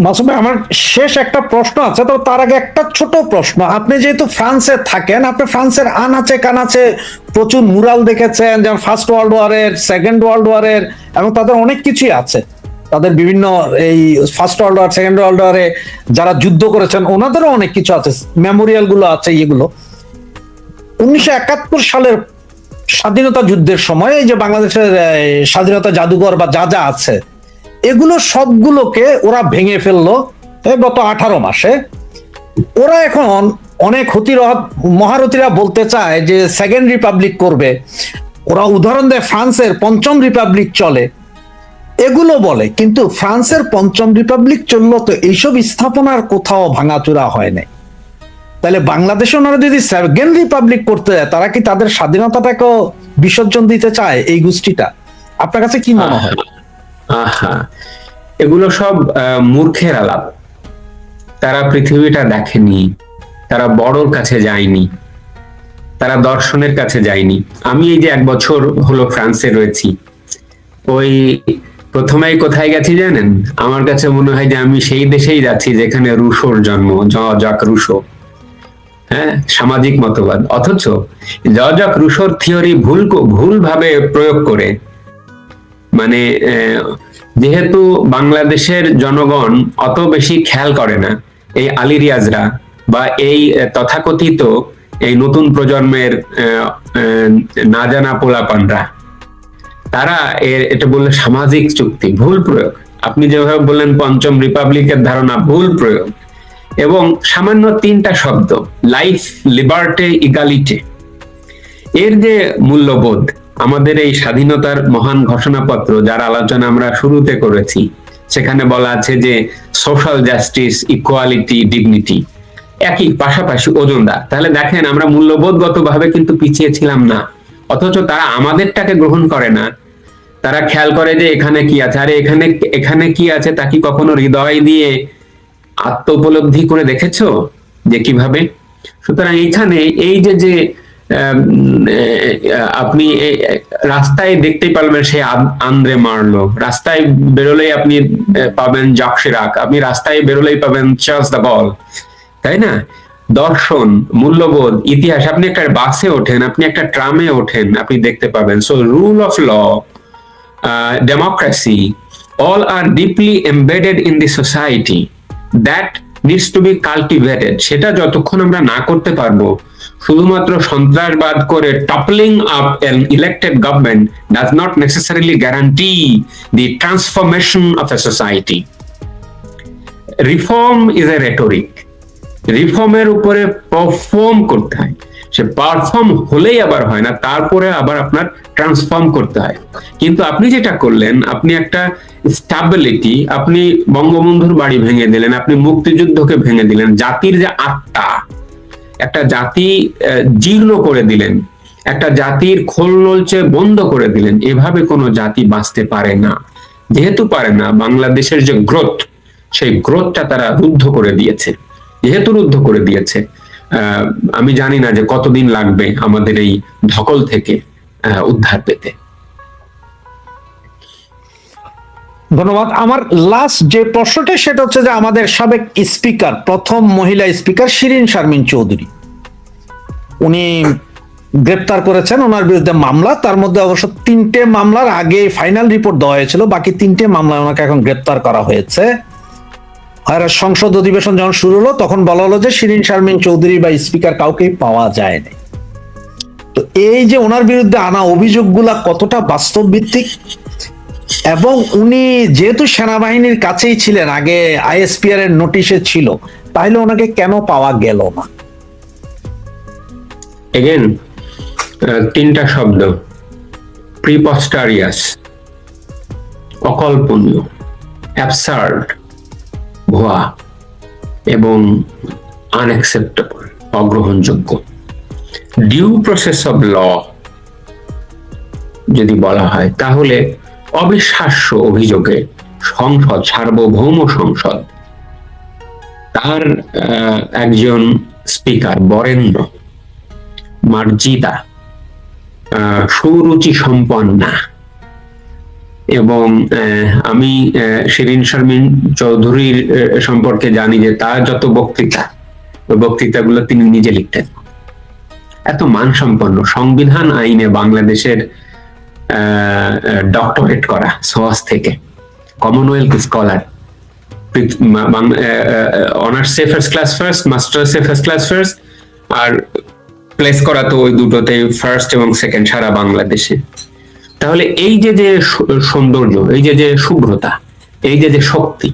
S3: মাসুম ভাই, আমার শেষ একটা প্রশ্ন আছে, তো তার আগে একটা ছোট প্রশ্ন। আপনি যেহেতু ফ্রান্সে থাকেন, আপনি ফ্রান্সের আনাচে কানাচে প্রচুর মুরাল দেখেছেন, যেমন ফার্স্ট ওয়ার্ল্ড ওয়ারের, সেকেন্ড ওয়ার্ল্ড ওয়ারের, এবং তাদের অনেক কিছুই আছে। তাদের বিভিন্ন এই first world war, second world ওয়ারে যারা যুদ্ধ করেছেন ওনাদেরও অনেক কিছু আছে, মেমোরিয়াল গুলো আছে। এগুলো 1971 সালের স্বাধীনতা যুদ্ধের সময় এই যে বাংলাদেশের স্বাধীনতা জাদুঘর বা যা যা আছে, এগুলো সবগুলোকে ওরা ভেঙে ফেললো এই গত 18 মাসে। ওরা এখন অনেক মহারথীরা বলতে চায় যে সেকেন্ড রিপাবলিক করবে। ওরা উদাহরণ দেয় ফ্রান্সের পঞ্চম রিপাবলিক চলে, এগুলো বলে। কিন্তু ফ্রান্সের পঞ্চম রিপাবলিক চললো তো এইসব স্থাপনার কোথাও ভাঙাচুরা হয় নাই। তাহলে বাংলাদেশে ওনারা যদি সেকেন্ড রিপাবলিক করতে যায়, তারা কি তাদের স্বাধীনতাটাকেও বিসর্জন দিতে চায় এই গোষ্ঠীটা? আপনার কাছে কি মনে হয়?
S2: আহা, এগুলো সব মূর্খের আলাপ। তারা পৃথিবীটা দেখেনি, তারা বড়র কাছে যায়নি, তারা দর্শনের কাছে যায়নি। আমি এই যে 1 বছর হলো ফ্রান্সে রয়েছি, ওই প্রথমেই কোথায় গেছি জানেন? আমার কাছে মনে হয় যে আমি সেই দেশেই যাচ্ছি যেখানে রুশোর জন্ম, জক রুশো। হ্যাঁ, সামাজিক মতবাদ। অথচ জক রুশোর থিওরি ভুলভাবে প্রয়োগ করে, মানে যেহেতু বাংলাদেশের জনগণ অত বেশি খেয়াল করে না, এই আলিরিয়াজরা বা এই তথাকথিত এই নতুন প্রজন্মের না জানা পোলাপানরা, তারা এটা বললে সামাজিক চুক্তি, ভুল প্রয়োগ। আপনি যেভাবে বললেন পঞ্চম রিপাবলিকের ধারণা, ভুল প্রয়োগ। এবং সামান্য 3টা শব্দ, লাইফ, লিবার্টি, ইগালিটি, এর যে মূল্যবোধ আমাদের এই স্বাধীনতার মহান ঘোষণাপত্র, যার আলোচনা আমরা শুরুতে করেছি, সেখানে বলা আছে যে সোশ্যাল জাস্টিস, ইকুয়ালিটি, ডিগনিটি একই পাশাপাশি ওজনদার। তাহলে দেখেন, আমরা মূল্যবোধগত ভাবে কিন্তু পিছিয়ে ছিলাম না। অথচ তারা আমাদেরটাকে গ্রহণ করে না। তারা খেয়াল করে যে এখানে কি আছে, আরে এখানে কি আছে তা কি কখনো হৃদয় দিয়ে আত্ম উপলব্ধি করে দেখেছো যে কিভাবে? সুতরাং এখানে এই যে আপনি রাস্তায় দেখতেই পারবেন সে আন্দ্রে মারলো, রাস্তায় বেরোলেই আপনি পাবেন জাক শিরাক, আপনি রাস্তায় বেরোলেই পাবেন চার্লস দ্য গল, তাই না? দর্শন, মূল্যবোধ, ইতিহাস, আপনি একটা বাসে ওঠেন, আপনি একটা ট্রামে ওঠেন, আপনি দেখতে পাবেন। So rule of law, democracy, all are deeply embedded in the society that needs to be cultivated. সেটা যতক্ষণ আমরা না করতে পারবো, শুধুমাত্র সন্ত্রাসবাদ করে toppling up an elected government does not necessarily guarantee the transformation of a society. Reform is a rhetoric. রিফর্মের উপরে পারফর্ম করতে হয়। সে পারফর্ম হলেই আবার হয় না, তারপরে আবার আপনার ট্রান্সফর্ম করতে হয়। কিন্তু আপনি যেটা করলেন, আপনি একটা স্ট্যাবিলিটি, আপনি বঙ্গবন্ধুর বাড়ি ভেঙে দিলেন, আপনি মুক্তিযুদ্ধকে ভেঙে দিলেন, জাতির যে আত্মা, একটা জাতি জীর্ণ করে দিলেন, একটা জাতির খোল নলচে বন্ধ করে দিলেন। এভাবে কোনো জাতি বাঁচতে পারে না। যেহেতু পারে না, বাংলাদেশের যে গ্রোথ, সেই গ্রোথটা তারা রুদ্ধ করে দিয়েছে। যেহেতু রুদ্ধ করে দিয়েছে, আমি জানি না যে কতদিন লাগবে আমাদের এই ধকল থেকে উদ্ধার পেতে।
S3: ধন্যবাদ। আমার লাস্ট যে প্রশ্নটা, সেটা হচ্ছে যে আমাদের সাবেক স্পিকার, প্রথম মহিলা স্পিকার শিরীন শারমিন চৌধুরী, উনি গ্রেপ্তার করেছেন, ওনার বিরুদ্ধে মামলা। তার মধ্যে অবশ্য 3টে মামলার আগে ফাইনাল রিপোর্ট দেওয়া হয়েছিল, বাকি 3টে মামলায় ওনাকে এখন গ্রেপ্তার করা হয়েছে। আর সংসদ অধিবেশন যখন শুরু হলো, তখন বলা হলো যে শিরীন শারমিন চৌধুরী বা স্পিকার কাউকেই পাওয়া যায়নি। তো এই যে ওনার বিরুদ্ধে আনা অভিযোগগুলা কতটা বাস্তব ভিত্তিক, এবং উনি যেহেতু সেনাবাহিনীর কাছেই ছিলেন, আগে আইএসপিআর এর নোটিশে ছিল, তাহলে ওনাকে কেন পাওয়া গেল না?
S2: এগেন 3টা শব্দ, প্রিপস্টারিয়াস, অকল্পনীয়, অ্যাবসার্ড, ভুয়া, এবং আনএক্সেপ্টেবল, অগ্রহণযোগ্য। ডিউ প্রসেস অফ ল যদি বলা হয়, তাহলে অবিশ্বাস্য অভিযোগে সংসদ, সার্বভৌম সংসদ, তার একজন স্পিকার বরেণ্য, মার্জিতা, সুরুচি সম্পন্না, এবং আমি শিরিন শারমিন চৌধুরীর সম্পর্কে জানি যে তার যত বক্তৃতা, ওই বক্তৃতাগুলো তিনি নিজে লিখতেন। এত মানসম্পন্ন, সংবিধান আইনে বাংলাদেশের ডক্টরেট করা সোয়াস থেকে, কমনওয়েলথ স্কলার, অনার্সে ফার্স্ট ক্লাস ফার্স্ট, মাস্টার্সে ফার্স্ট ক্লাস ফার্স্ট, আর প্লেস করা তো ওই দুটোতে ফার্স্ট এবং সেকেন্ড সারা বাংলাদেশে। তাহলে এই যে যে সৌন্দর্য, এই যে যে শুভ্রতা, এই যে যে শক্তি,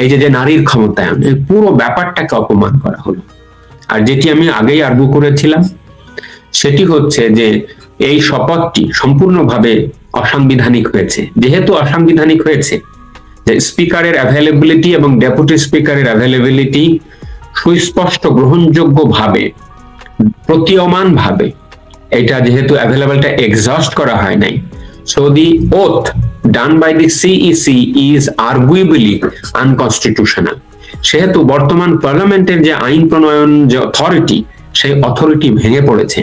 S2: এই যে যে নারীর ক্ষমতায়ন, এই পুরো ব্যাপারটাকে অপমান করা হলো। আর যেটি আমি আগেই আর্গু করেছিলাম সেটি হচ্ছে যে এই শপথটি সম্পূর্ণভাবে অসাংবিধানিক হয়েছে। যেহেতু অসাংবিধানিক হয়েছে, যে স্পিকারের অ্যাভেলেবিলিটি এবং ডেপুটি স্পিকারের অ্যাভেলেবিলিটি সুস্পষ্ট গ্রহণযোগ্য ভাবে, প্রতীয়মান ভাবে এটা যেহেতু অ্যাভেলেবলটা এক্সস্ট করা হয় নাই, so the oath done by the CEC is arguably unconstitutional. সেহেতু বর্তমান পার্লামেন্টের যে আইন প্রণয়ন যে অথরিটি, সেই অথরিটি ভেঙে পড়েছে।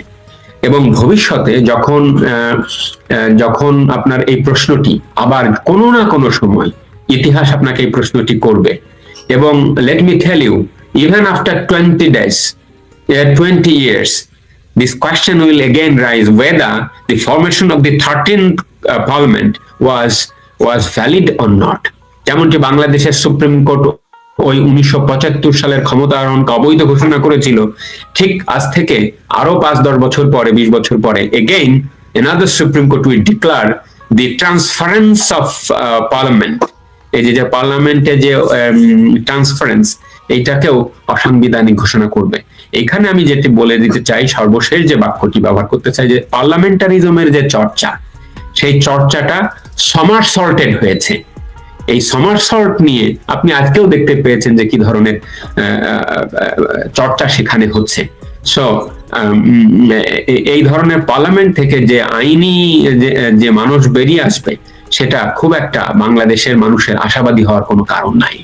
S2: এবং ভবিষ্যতে যখন আপনার এই প্রশ্নটি আবার কোনো না কোনো সময় ইতিহাস আপনাকে এই প্রশ্নটি করবে, এবং let me tell you, even after 20 days, 20 years, this question will again rise whether the formation of the 13th parliament was valid or not. যেমনটি বাংলাদেশের সুপ্রিম কোর্ট ওই 1975 সালের ক্ষমতা আরোহণকে অবৈধ ঘোষণা করেছিল, ঠিক আজ থেকে আরো 5-10 বছর পরে, 20 বছর পরে again another Supreme Court will declare the transference of parliament, এই যে পার্লামেন্টে যে ট্রান্সফারেন্স, এইটাকেও অসাংবিধানিক ঘোষণা করবে। এখানে আমি যেটি বলে দিতে চাই, সর্বশেষ যে বাক্যটি ব্যবহার করতে চাই, যে পার্লামেন্টারিজমের যে চর্চা, সেই চর্চাটা সমারসল্টেড হয়েছে। এই সমারসল্ট নিয়ে আপনি আজকেও দেখতে পেয়েছেন যে কি ধরনের চর্চা সেখানে হচ্ছে। সো এই ধরনের পার্লামেন্ট থেকে যে আইনি যে মানুষ বেরিয়ে আসবে, সেটা খুব একটা বাংলাদেশের মানুষের আশাবাদী হওয়ার কোনো কারণ নাই।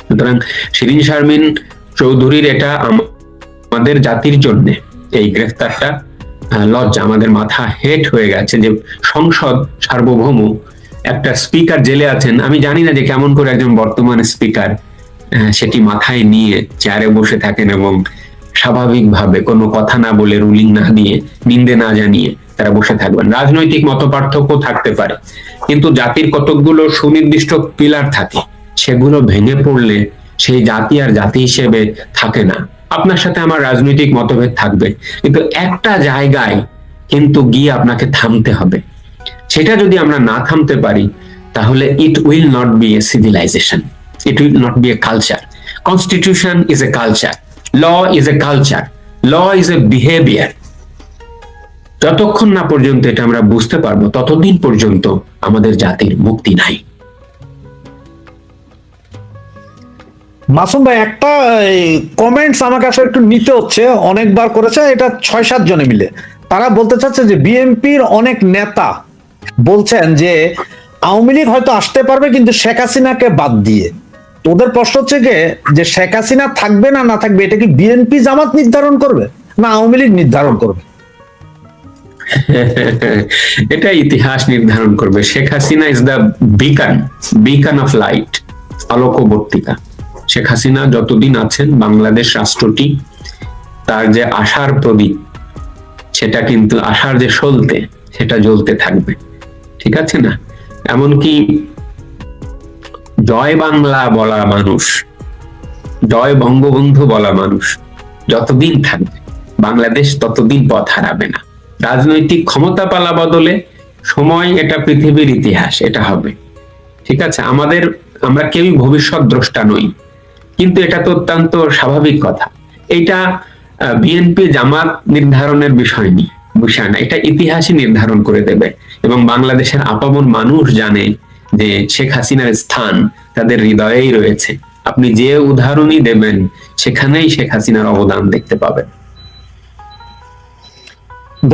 S2: সুতরাং শিরিন শারমিন চৌধুরীর এটা আমাদের জাতির জন্য এই গ্রেফতারটা লজ্জা, আমাদের মাথা হেট হয়ে গেছে যে সংসদ সার্বভৌম, একটা স্পিকার জেলে আছেন। আমি জানি না যে কেমন করে একজন বর্তমান স্পিকার সেটি মাথায় নিয়ে চেয়ারে বসে থাকেন এবং স্বাভাবিকভাবে কোনো কথা না বলে, রুলিং না দিয়ে, নিন্দে না জানিয়ে তারা বসে থাকবেন। রাজনৈতিক মতপার্থক্য থাকতে পারে, কিন্তু জাতির কতকগুলো সুনির্দিষ্ট পিলার থাকে, সেগুলো ভেঙে পড়লে সেই জাতি আর জাতি হিসেবে থাকে না। আপনার সাথে আমার রাজনৈতিক মতভেদ থাকবে, কিন্তু একটা জায়গায় কিন্তু গিয়ে আপনাকে থামতে হবে। সেটা যদি আমরা না থামতে পারি, তাহলে it will not be a civilisation, it will not be a culture. Constitution is a culture, law is a culture, law is a behaviour. যতক্ষণ না পর্যন্ত এটা আমরা বুঝতে পারবো, ততদিন পর্যন্ত আমাদের জাতির মুক্তি নাই।
S3: মাসুম ভাই, একটা কমেন্টস আমাকে আসলে একটু নিতে হচ্ছে, অনেকবার করেছে এটা 6-7 জনে মিলে। তারা বলতে চাচ্ছে যে বিএনপির অনেক নেতা বলছেন যে আওয়ামী লীগ হয়তো আসতে পারবে, কিন্তু শেখ হাসিনাকে বাদ দিয়ে। তোদের প্রশ্ন হচ্ছে যে শেখ হাসিনা থাকবে না না থাকবে, এটা কি বিএনপি জামাত নির্ধারণ করবে না আওয়ামী লীগ নির্ধারণ করবে?
S2: এটা ইতিহাস নির্ধারণ করবে। Sheikh Hasina is the beacon of light, আলোকবর্তিকা। শেখ হাসিনা যতদিন আছেন, বাংলাদেশ রাষ্ট্রটি তার যে আশার প্রদীপ, সেটা কিন্তু আশার যে সলতে, সেটা জ্বলতে থাকবে। ঠিক আছে না? এমনকি জয় বাংলা বলা মানুষ, জয় বঙ্গবন্ধু বলা মানুষ যতদিন থাকবে, বাংলাদেশ ততদিন পথ হারাবে না। রাজনৈতিক ক্ষমতা পালা বদলে সময়, এটা পৃথিবীর ইতিহাস, এটা হবে। ঠিক আছে, আমরা কেউই ভবিষ্যৎ দ্রষ্টা নই, কিন্তু এটা তো অত্যন্ত স্বাভাবিক কথা। এটা বিএনপি জামাত নির্ধারণের বিষয় না, এটা ইতিহাসই নির্ধারণ করে দেবে। এবং বাংলাদেশের আপামর মানুষ জানে যে শেখ হাসিনার স্থান তাদের হৃদয়েই রয়েছে। আপনি যে উদাহরণই দেবেন, সেখানেই শেখ হাসিনার অবদান দেখতে পাবেন।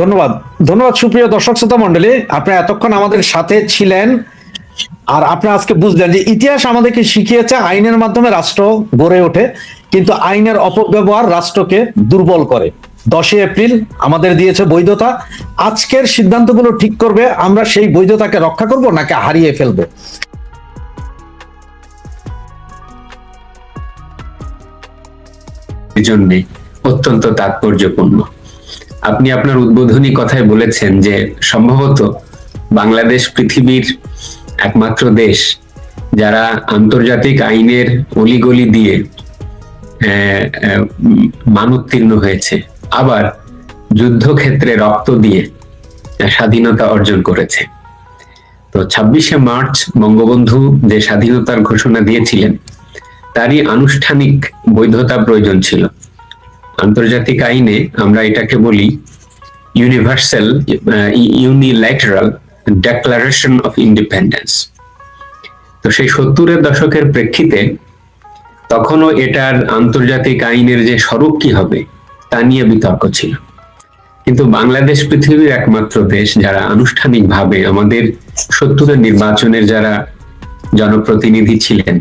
S3: ধন্যবাদ সুপ্রিয় দর্শক শ্রোতা মন্ডলী, আপনারা এতক্ষণ আমাদের সাথে ছিলেন। আর আপনারা আজকে বুঝলেন যে ইতিহাস আমাদেরকে শিখিয়েছে আইনের মাধ্যমে রাষ্ট্র গড়ে ওঠে, কিন্তু আইনের অপব্যবহার রাষ্ট্রকে দুর্বল করে। 10 এপ্রিল আমাদের দিয়েছে বৈধতা। আজকের সিদ্ধান্তগুলো ঠিক করবে আমরা সেই বৈধতাকে রক্ষা করব নাকি হারিয়ে ফেলবো।
S2: জন্য অত্যন্ত তাৎপর্যপূর্ণ। আপনি আপনার উদ্বোধনী কথায় বলেছেন যে সম্ভবত বাংলাদেশ পৃথিবীর একমাত্র দেশ যারা আন্তর্জাতিক আইনের অলিগলি দিয়ে মানোত্তীর্ণ হয়েছে, আবার যুদ্ধক্ষেত্রে রক্ত দিয়ে স্বাধীনতা অর্জন করেছে। তো 26শে মার্চ বঙ্গবন্ধু যে স্বাধীনতার ঘোষণা দিয়েছিলেন তারই আনুষ্ঠানিক বৈধতা প্রয়োজন ছিল। আন্তর্জাতিক আইনে আমরা এটাকে বলি universal unilateral declaration of independence. তো সেই 70-এর দশকের প্রেক্ষিতে তখনও এটার আন্তর্জাতিক আইনের যে স্বরূপ কি হবে তা নিয়ে বিতর্ক ছিল। কিন্তু বাংলাদেশ পৃথিবীর একমাত্র দেশ যারা আনুষ্ঠানিকভাবে আমাদের 70-এর নির্বাচনের যারা জনপ্রতিনিধি ছিলেন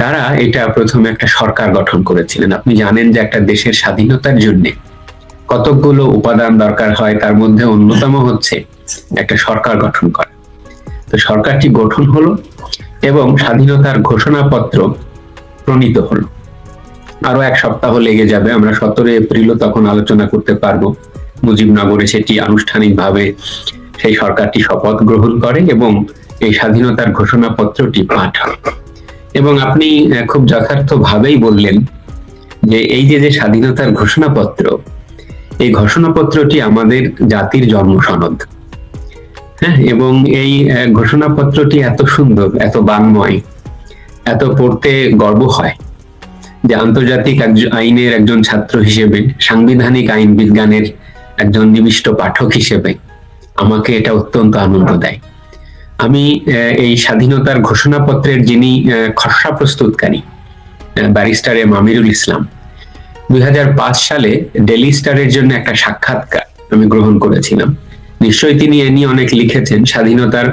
S2: তারা এটা প্রথমে একটা সরকার গঠন করেছিলেন। আপনি জানেন যে একটা দেশের স্বাধীনতার জন্য কতগুলো উপাদান দরকার হয়, তার মধ্যে অন্যতম হচ্ছে একটা সরকার গঠন করা। তো সরকারটি গঠন হলো এবং স্বাধীনতার ঘোষণাপত্র প্রণীত হলো। আরো 1 সপ্তাহ লেগে যাবে, আমরা 17 এপ্রিলও তখন আলোচনা করতে পারবো। মুজিবনগরে সেটি আনুষ্ঠানিকভাবে সেই সরকারটি শপথ গ্রহণ করে এবং এই স্বাধীনতার ঘোষণাপত্রটি পাঠ হয়। এবং আপনি খুব যথার্থভাবেই বললেন যে এই যে স্বাধীনতার ঘোষণাপত্র, এই ঘোষণাপত্রটি আমাদের জাতির জন্ম সনদ। হ্যাঁ, এবং এই ঘোষণাপত্রটি এত সুন্দর, এত বাংময়, এত পড়তে গর্ব হয় যে আন্তর্জাতিক আইনের একজন ছাত্র হিসেবে, সাংবিধানিক আইন বিজ্ঞানের একজন নিবিষ্ট পাঠক হিসেবে আমাকে এটা অত্যন্ত আনন্দ দেয়। আমি এই স্বাধীনতার ঘোষণাপত্রের যিনি খসড়া প্রস্তুতকারী ব্যারিস্টার এম আমিরুল ইসলাম, 2005 সালে ডেইলি স্টারের জন্য একটা সাক্ষাৎকার আমি গ্রহণ করেছিলাম। নিশ্চয়ই তিনি এ নিয়ে অনেক লিখেছেন, স্বাধীনতার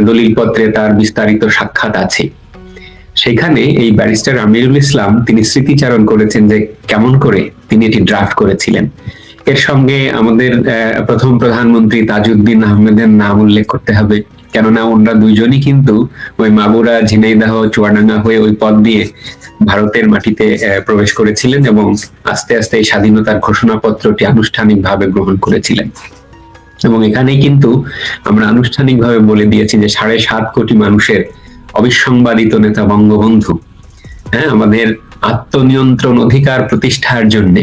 S2: দলিলপত্রে তার বিস্তারিত সাক্ষাৎ আছে। সেখানে এই ব্যারিস্টার আমিরুল ইসলাম তিনি স্মৃতিচারণ করেছেন যে কেমন করে তিনি এটি ড্রাফট করেছিলেন। এর সঙ্গে আমাদের প্রথম প্রধানমন্ত্রী তাজউদ্দিন আহমেদের নাম উল্লেখ করতে হবে, কেননা ওনারা দুইজনই কিন্তু ওই মাগুরা, ঝিনাইদহ, চুয়াডাঙ্গা হয়ে ওই পথ দিয়ে ভারতের মাটিতে প্রবেশ করেছিলেন এবং আস্তে আস্তে এই স্বাধীনতার ঘোষণাপত্রটি আনুষ্ঠানিকভাবে গ্রহণ করেছিলেন। এবং এখানেই কিন্তু আমরা আনুষ্ঠানিকভাবে বলে দিয়েছি যে 7.5 কোটি মানুষের অবিসংবাদিত নেতা বঙ্গবন্ধু আমাদের আত্মনিয়ন্ত্রণ অধিকার প্রতিষ্ঠার জন্য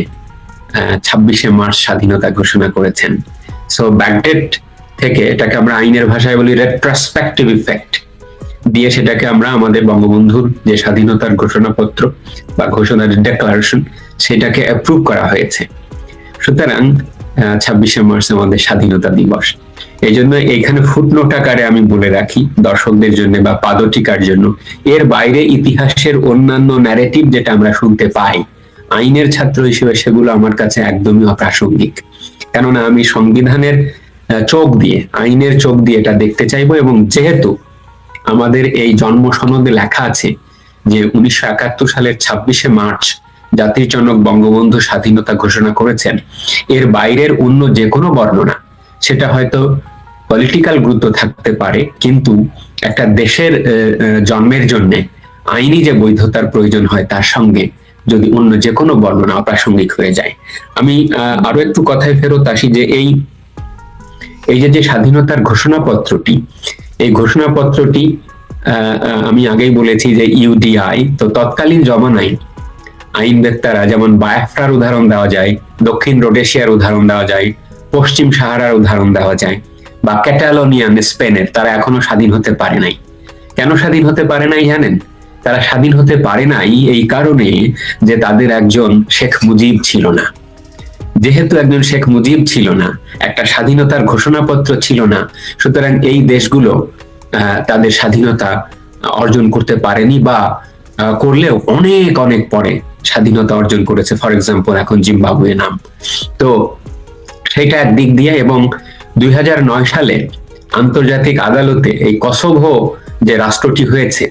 S2: 26শে মার্চ স্বাধীনতা ঘোষণা করেছেন। সো ব্যাকডেট থেকে এটাকে আমরা আইনের ভাষায় বলি রেট্রোস্পেক্টিভ ইফেক্ট দিয়ে সেটাকে আমরা আমাদের বঙ্গবন্ধুর যে স্বাধীনতার ঘোষণাপত্র বা ঘোষণার ডেক্লারেশন সেটাকে অ্যাপ্রুভ করা হয়েছে। সুতরাং 26শে মার্চ আমাদের স্বাধীনতা দিবস। এই জন্য এইখানে ফুটনোট আকারে আমি বলে রাখি দর্শকদের জন্য বা পাদটিকার জন্য, এর বাইরে ইতিহাসের অন্যান্য ন্যারেটিভ যেটা আমরা শুনতে পাই আইনের ছাত্র হিসেবে সেগুলো আমার কাছে একদমই অপ্রাসঙ্গিক। কেননা আমি সংবিধানের চোখ দিয়ে, আইনের চোখ দিয়ে এটা দেখতে চাইবো। এবং যেহেতু আমাদের এই জন্ম সনদে লেখা আছে যে 1971 সালের 26শে মার্চ জাতির জনক বঙ্গবন্ধু স্বাধীনতা ঘোষণা করেছেন, এর বাইরের অন্য যে কোনো বর্ণনা সেটা হয়তো পলিটিক্যাল গুরুত্ব থাকতে পারে, কিন্তু একটা দেশের জন্মের জন্য আইনি যে বৈধতার প্রয়োজন হয় তার সঙ্গে যদি অন্য যে কোনো বর্ণনা অপ্রাসঙ্গিক হয়ে যায়। আমি আরো একটু কথায় ফেরত আসি যে এই যে স্বাধীনতার ঘোষণাপত্রটি, এই ঘোষণাপত্রটি আমি আগেই বলেছি যে ইউডিআই, তো তৎকালীন জমানায় আইনবেত্তারা যেমন বায়াফ্রার উদাহরণ দেওয়া যায়, দক্ষিণ রোডেশিয়ার উদাহরণ দেওয়া যায়, পশ্চিম সাহারার উদাহরণ দেওয়া যায়, বা ক্যাটালোনিয়ান স্পেনের, তারা এখনো স্বাধীন হতে পারে নাই। কেন স্বাধীন হতে পারে নাই জানেন? তারা স্বাধীন হতে পারে নাই এই কারণে যে তাদের একজন শেখ মুজিব ছিল না। যেহেতু একজন শেখ মুজিব ছিল না, একটা স্বাধীনতার ঘোষণাপত্র ছিল না, সুতরাং এই দেশগুলো তাদের স্বাধীনতা অর্জন করতে পারেনি, বা করলেও অনেক অনেক পরে স্বাধীনতা অর্জন করেছে। ফর এক্সাম্পল এখন জিম্বাবুয়ে নাম। তো সেটা একদিক দিয়ে। এবং 2009 সালে আন্তর্জাতিক আদালতে এই কসোভো যে রাষ্ট্রটি হয়েছে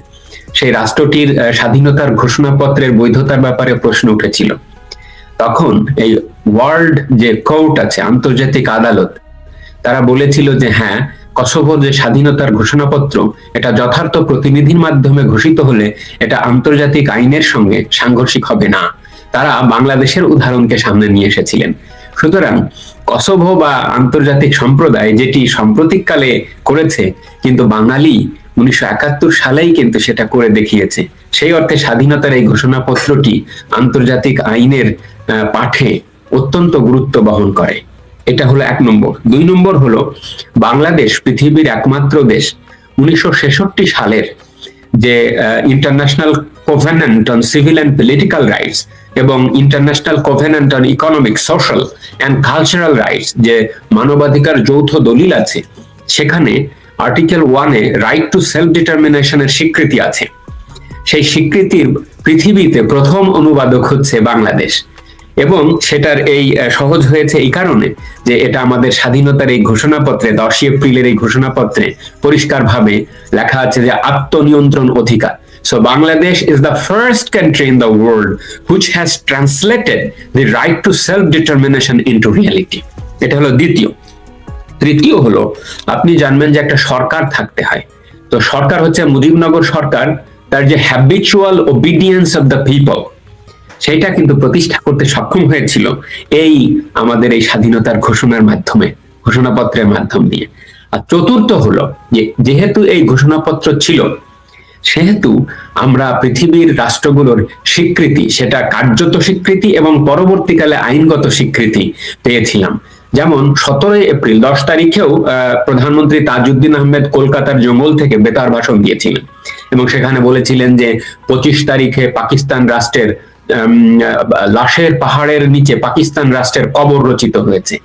S2: সেই রাষ্ট্রটির স্বাধীনতার ঘোষণাপত্রের বৈধতার ব্যাপারে প্রশ্ন উঠেছিল। তখন এই ওয়ার্ল্ড যে কোর্ট আছে, আন্তর্জাতিক আদালত, তারা বলেছিল যে হ্যাঁ, কসোভো যে স্বাধীনতার ঘোষণাপত্র, এটা যথার্থ প্রতিনিধির মাধ্যমে ঘোষিত হলে এটা আন্তর্জাতিক আইনের সঙ্গে সাংঘর্ষিক হবে না। তারা বাংলাদেশের উদাহরণকে সামনে নিয়ে এসেছিলেন। সুতরাং কসোভো বা আন্তর্জাতিক সম্প্রদায় যেটি সাম্প্রতিককালে করেছে, কিন্তু বাঙালি 1971 সালেই কিন্তু সেটা করে দেখিয়েছে। সেই অর্থে স্বাধীনতার এই ঘোষণাপত্রটি আন্তর্জাতিক আইনের পাঠে অত্যন্ত গুরুত্ব বহন করে। এটা হলো 1 নম্বর। 2 নম্বর হলো বাংলাদেশ পৃথিবীর একমাত্র দেশ 1966 সালের যে international covenant on civil and political rights এবং international covenant on economic, social and cultural rights, যে মানবাধিকার যৌথ দলিল আছে, সেখানে আর্টিকেল 1-এ রাইট টু সেলফ ডিটারমিনেশনের স্বীকৃতি আছে। সেই স্বীকৃতির পৃথিবীতে প্রথম অনুবাদক হচ্ছে বাংলাদেশ, এবং সেটার এই সহজ হয়েছে এই কারণে যে এটা আমাদের স্বাধীনতার এই ঘোষণাপত্রে, 10 এপ্রিলের এই ঘোষণাপত্রে পরিষ্কারভাবে লেখা আছে যে আত্মনিয়ন্ত্রণ অধিকার। So Bangladesh is the first country in the world which has translated the right to self-determination into reality. এটা হলো দ্বিতীয়। তৃতীয় হলো, আপনি জানবেন যে একটা সরকার থাকতে হয়। তো সরকার হচ্ছে মুজিবনগর সরকার, তার যে habitual obedience of the people, সেটা কিন্তু প্রতিষ্ঠা করতে সক্ষম হয়েছিল এই আমাদের এই স্বাধীনতার ঘোষণার মাধ্যমে, ঘোষণাপত্রের মাধ্যম দিয়ে। আর চতুর্থ হলো যে যেহেতু এই ঘোষণাপত্র ছিল, সেহেতু আমরা পৃথিবীর রাষ্ট্রগুলোর স্বীকৃতি, সেটা কার্যত স্বীকৃতি এবং পরবর্তীকালে আইনগত স্বীকৃতি পেয়েছিলাম। যেমন 17 এপ্রিল 10 তারিখেও প্রধানমন্ত্রী তাজউদ্দিন আহমেদ কলকাতার জঙ্গল থেকে বেতার ভাষণ দিয়েছিলেন এবং সেখানে বলেছিলেন যে 25 তারিখে পাকিস্তান রাষ্ট্রের লাশের পাহাড়ের নিচে পাকিস্তান রাষ্ট্রের কবর রচিত হয়েছে।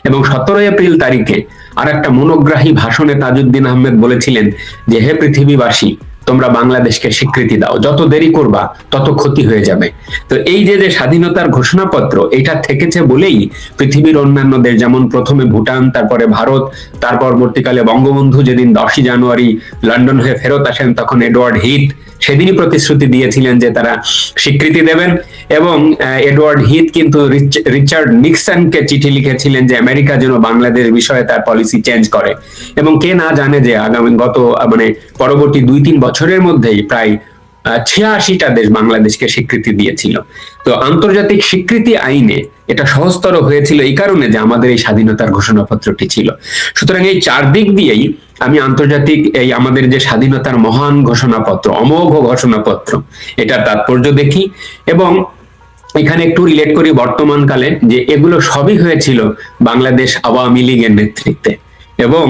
S2: এবং 17 এপ্রিল তারিখে আর একটা মনোগ্রাহী ভাষণে তাজউদ্দিন আহমেদ বলেছিলেন যে হে পৃথিবীবাসী, তোমরা বাংলাদেশকে স্বীকৃতি দাও, যত দেরি করবা তত ক্ষতি হয়ে যাবে। তো এই যে স্বাধীনতার ঘোষণাপত্র, এটা থেকেছে বলেই পৃথিবীর অন্যান্য দেশ, যেমন প্রথমে ভুটান, তারপরে ভারত, তার পরবর্তীকালে বঙ্গবন্ধু যেদিন 10 জানুয়ারি লন্ডন হয়ে ফেরত আসেন, তখন এডওয়ার্ড হিথ সেদিনই প্রতিশ্রুতি দিয়েছিলেন যে তারা স্বীকৃতি দেবেন। এবং এডওয়ার্ড হিথ কিন্তু রিচার্ড নিক্সনকে চিঠি লিখেছিলেন যে আমেরিকা যেন বাংলাদেশ বিষয়ে তার পলিসি চেঞ্জ করে। এবং কে না জানে যে পরবর্তী 2-3 বছরের মধ্যেই প্রায় 86টা দেশ বাংলাদেশকে স্বীকৃতি দিয়েছিল। তো আন্তর্জাতিক স্বীকৃতি আইনে এটা সহজতর হয়েছিল এই কারণে যে আমাদের এই স্বাধীনতার ঘোষণাপত্রটি ছিল। সুতরাং এই 4 দিক দিয়েই আমি আন্তর্জাতিক এই আমাদের যে স্বাধীনতার মহান ঘোষণাপত্র, অমোঘ ঘোষণাপত্র, এটার তাৎপর্য দেখি। এবং এখানে একটু রিলেট করি বর্তমানকালে, যে এগুলো সবই হয়েছিল বাংলাদেশ আওয়ামী লীগের নেতৃত্বে। এবং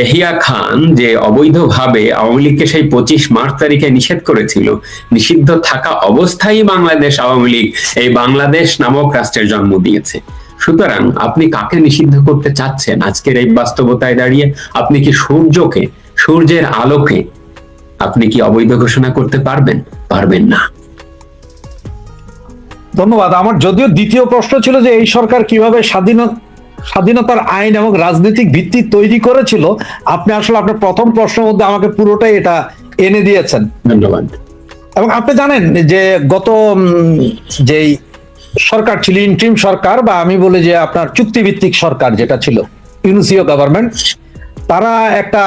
S2: এহিয়া খান যে অবৈধভাবে আওয়ামী লীগকে সেই 25 মার্চ তারিখে নিষেধ করেছিল, নিষিদ্ধ থাকা অবস্থায় বাংলাদেশ আওয়ামী লীগ এই বাংলাদেশ নামক রাষ্ট্রের জন্ম দিয়েছে। সুতরাং আপনি কাকে নিষিদ্ধ করতে চাচ্ছেন আজকের এই বাস্তবতায় দাঁড়িয়ে? আপনি কি সূর্যকে, সূর্যের আলোকে আপনি কি অবৈধ ঘোষণা করতে পারবেন? পারবেন না।
S3: ধন্যবাদ। আমার যদিও দ্বিতীয় প্রশ্ন ছিল যে এই সরকার কিভাবে স্বাধীনতার আইন এবং রাজনৈতিক ভিত্তি তৈরি করেছিল, আপনি আসলে আপনার প্রথম প্রশ্নের মধ্যে আমাকে পুরোটাই এটা এনে দিয়েছেন।
S2: ধন্যবাদ।
S3: এবং আপনি জানেন যে গত যেই সরকার ছিল, ইন্ট্রিম সরকার, বা আমি বলি যে আপনার চুক্তিভিত্তিক সরকার যেটা ছিল, ইউনিসিও গভর্নমেন্ট, তারা একটা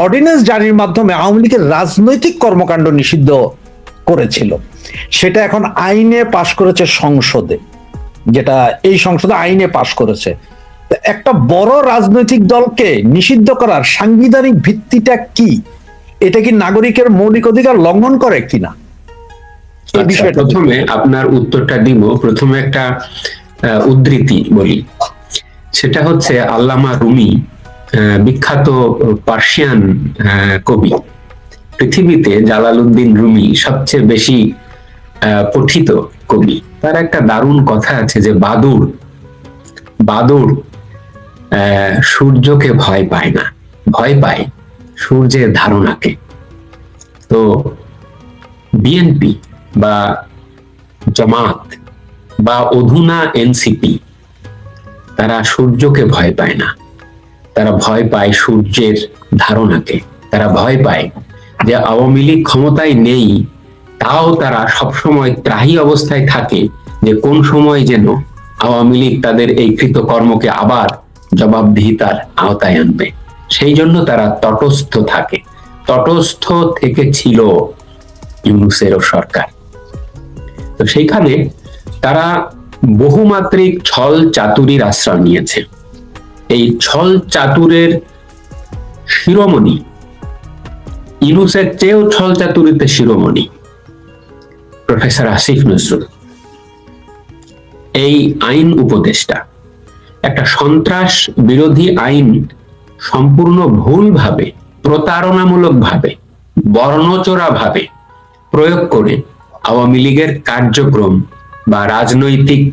S3: অর্ডিন্যান্স জারির মাধ্যমে আওয়ামী লীগের রাজনৈতিক কর্মকাণ্ড নিষিদ্ধ করেছিল। সেটা এখন আইনে পাশ করেছে সংসদে, যেটা এই সংসদে আইনে পাশ করেছে। একটা বড় রাজনৈতিক দলকে নিষিদ্ধ করার সাংবিধানিক ভিত্তিটা কি? এটা কি নাগরিকের মৌলিক অধিকার লঙ্ঘন করে কিনা?
S2: প্রথমে আপনার উত্তরটা দিব। প্রথমে একটা উদ্ধৃতি বলি, সেটা হচ্ছে আল্লামা রুমি, বিখ্যাত পার্সিয়ান কবি। পৃথিবীতে জালালউদ্দিন রুমি সবচেয়ে বেশি পঠিত কবি। তার একটা দারুণ কথা আছে যে বাদুড় সূর্যকে ভয় পায় না, ভয় পায় সূর্যের ধারণাকে। তো বিএনপি বা জামাত বা অধুনা এনসিপি, তারা সূর্যকে ভয় পায় না, তারা ভয় পায় সূর্যের ধারণাকে। তারা ভয় পায় যে আওয়ামী লীগ ক্ষমতায় নেই, তাও তারা সবসময় ত্রাহি অবস্থায় থাকে যে কোন সময় যেন আওয়ামী লীগ তাদের এই কৃতকর্মকে আবার জবাবদিহিতার আওতায় আনবে। সেই জন্য তারা তটস্থ থাকে, তটস্থ থেকে ছিল ইউনূসেরও সরকার। তো সেইখানে তারা বহুমাত্রিক ছল চাতুরীর আশ্রয় নিয়েছে। এই ছল চাতুরের শিরোমণি, ইউনূসের চেয়েও ছল চাতুরিতে শিরোমণি প্রফেসর আসিফ নজরুল। এই আইন উপদেষ্টা একটা সন্ত্রাস বিরোধী আইন সম্পূর্ণ ভুলভাবে, প্রতারণামূলকভাবে, বর্ণচোরাভাবে প্রয়োগ করে আওয়ামী লীগের কার্যক্রম বা রাজনৈতিক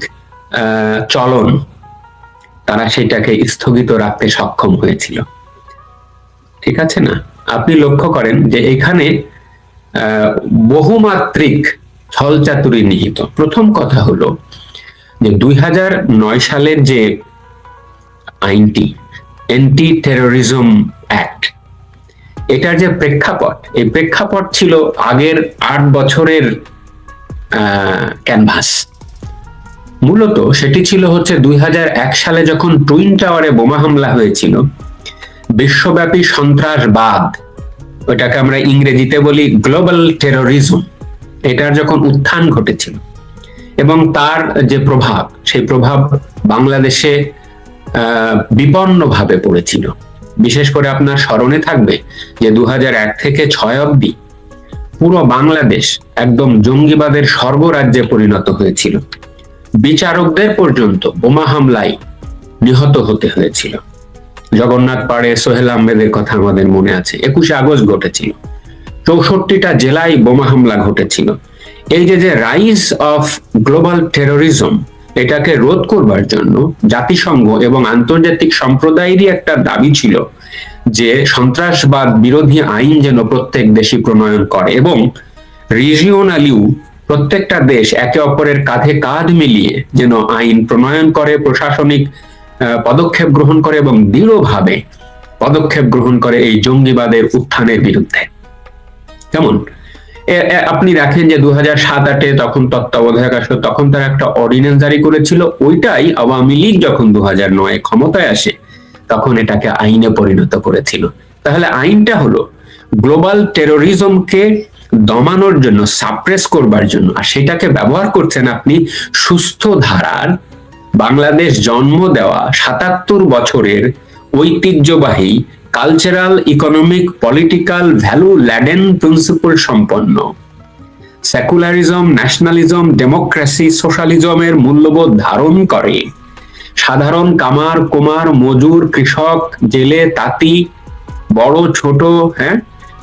S2: চলন তারা সেটাকে স্থগিত রাখতে সক্ষম হয়েছিল। ঠিক আছে না? আপনি লক্ষ্য করেন যে এখানে বহুমাত্রিক ছলচাতুরি নিহিত। প্রথম কথা হলো যে 2009 সালের যে আইনটি, অ্যান্টি টেরোরিজম অ্যাক্ট, এটার যে প্রেক্ষাপট, এই প্রেক্ষাপট ছিল আগের 8 বছরের ক্যানভাস। মূলত সেটি ছিল হচ্ছে 2001 সালে যখন টুইন টাওয়ারে বোমা হামলা হয়েছিল, বিশ্বব্যাপী সন্ত্রাসবাদ, ওটাকে আমরা ইংরেজিতে বলি গ্লোবাল টেরোরিজম, এটার যখন উত্থান ঘটেছিল এবং তার যে প্রভাব, সেই প্রভাব বাংলাদেশে বিপন্নভাবে পড়েছিল। বিশেষ করে আপনার স্মরণে থাকবে যে 2001 থেকে 6 অবধি পুরো বাংলাদেশ একদম জঙ্গিবাদের স্বর্গরাজ্যে পরিণত হয়েছিল। বিচারকদের পর্যন্ত বোমা হামলায় নিহত হতে হয়েছিল। জগন্নাথ পাড়ে সোহেল আহমেদের কথা আমাদের মনে আছে। 21 আগস্ট ঘটেছিল, 64টা জেলায় বোমা হামলা ঘটেছিল। এই যে রাইজ অফ গ্লোবাল টেরোরিজম, এটাকে রোধ করবার জন্য জাতিসংঘ এবং আন্তর্জাতিক সম্প্রদায়েরই একটা দাবি ছিল যে সন্ত্রাসবাদ বিরোধী আইন যেন প্রত্যেক দেশই প্রণয়ন করে এবং রিজিওনালিও প্রত্যেকটা দেশ একে অপরের কাঁধে কাঁধ মিলিয়ে যেন আইন প্রণয়ন করে, প্রশাসনিক পদক্ষেপ গ্রহণ করে এবং দৃঢ়ভাবে পদক্ষেপ গ্রহণ করে এই জঙ্গিবাদের উত্থানের বিরুদ্ধে। কেমন আপনি দেখেন যে 2007-8 তখন তত্ত্বাবধায়ক আসলো, তখন তারা একটা অর্ডিন্যান্স জারি করেছিল। ওইটাই আওয়ামী লীগ যখন 2009 ক্ষমতায় আসে তখন এটাকে আইনে পরিণত করেছিল। তাহলে আইনটা হলো গ্লোবাল টেরোরিজমকে দমানোর জন্য, সাপ্রেস করবার জন্য, আর সেটাকে ব্যবহার করছেন আপনি সুস্থ ধারার বাংলাদেশ জন্ম দেওয়া 77 বছরের ঐতিহ্যবাহী cultural, economic, political value laden principle সম্পন্ন সেকুলারিজম, ন্যাশনালিজম, ডেমোক্রেসি, সোশ্যালিজমের মূল্যবোধ ধারণ করে সাধারণ কামার, কুমার, মজুর, কৃষক, জেলে, তাঁতি, বড় ছোট,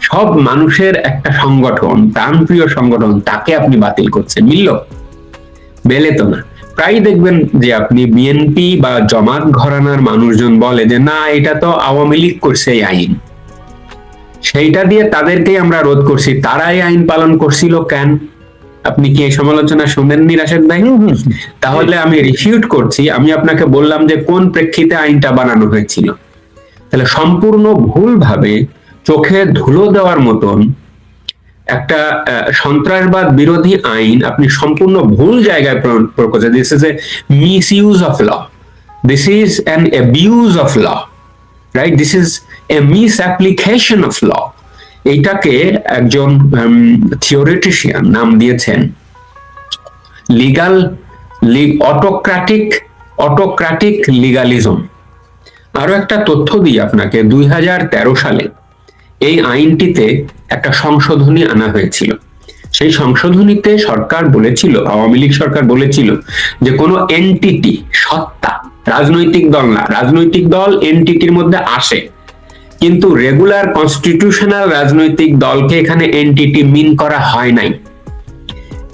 S2: সব মানুষের একটা সংগঠন, প্রাণপ্রিয় সংগঠন, তাকে আপনি বাতিল করছেন। মিলল? বেলে তো না। প্রায় দেখবেন যে আপনি বিএনপি বা জামাত ঘরানার মানুষজন বলে যে না, এটা তো আওয়ামী লীগ করছে এই আইন, সেইটা দিয়ে তাদেরকেই আমরা রোধ করছি, তারাই আইন পালন করছিল কেন? আপনি কি এই সমালোচনা শুনেননি রাশেদ ভাই? তাহলে আমি রিফিউট করছি। আমি আপনাকে বললাম যে কোন প্রেক্ষিতে আইনটা বানানো হয়েছিল। তাহলে সম্পূর্ণ ভুলভাবে চোখে ধুলো দেওয়ার মতন একটা সন্ত্রাসবাদ বিরোধী আইন আপনি সম্পূর্ণ ভুল জায়গায় প্রয়োগ করছেন। This is a misuse of law, this is an abuse of law, right? This is a mis application of law. এইটাকে একজন থিওরিটিশিয়ান নাম দিয়েছেন অটোক্র্যাটিক লিগালিজম। আরো একটা তথ্য দিই আপনাকে, 2013 সালে এই আইনটিতে একটা সংশোধনী আনা হয়েছিল। সেই সংশোধনীতে সরকার বলেছিল, আওয়ামী লীগ সরকার বলেছিল যে কোনো এনটিটি, সত্তা, রাজনৈতিক দল না, রাজনৈতিক দল এনটিটির মধ্যে আসে, কিন্তু রেগুলার কনস্টিটিউশনাল রাজনৈতিক দলকে এখানে এনটিটি মিন করা হয় নাই।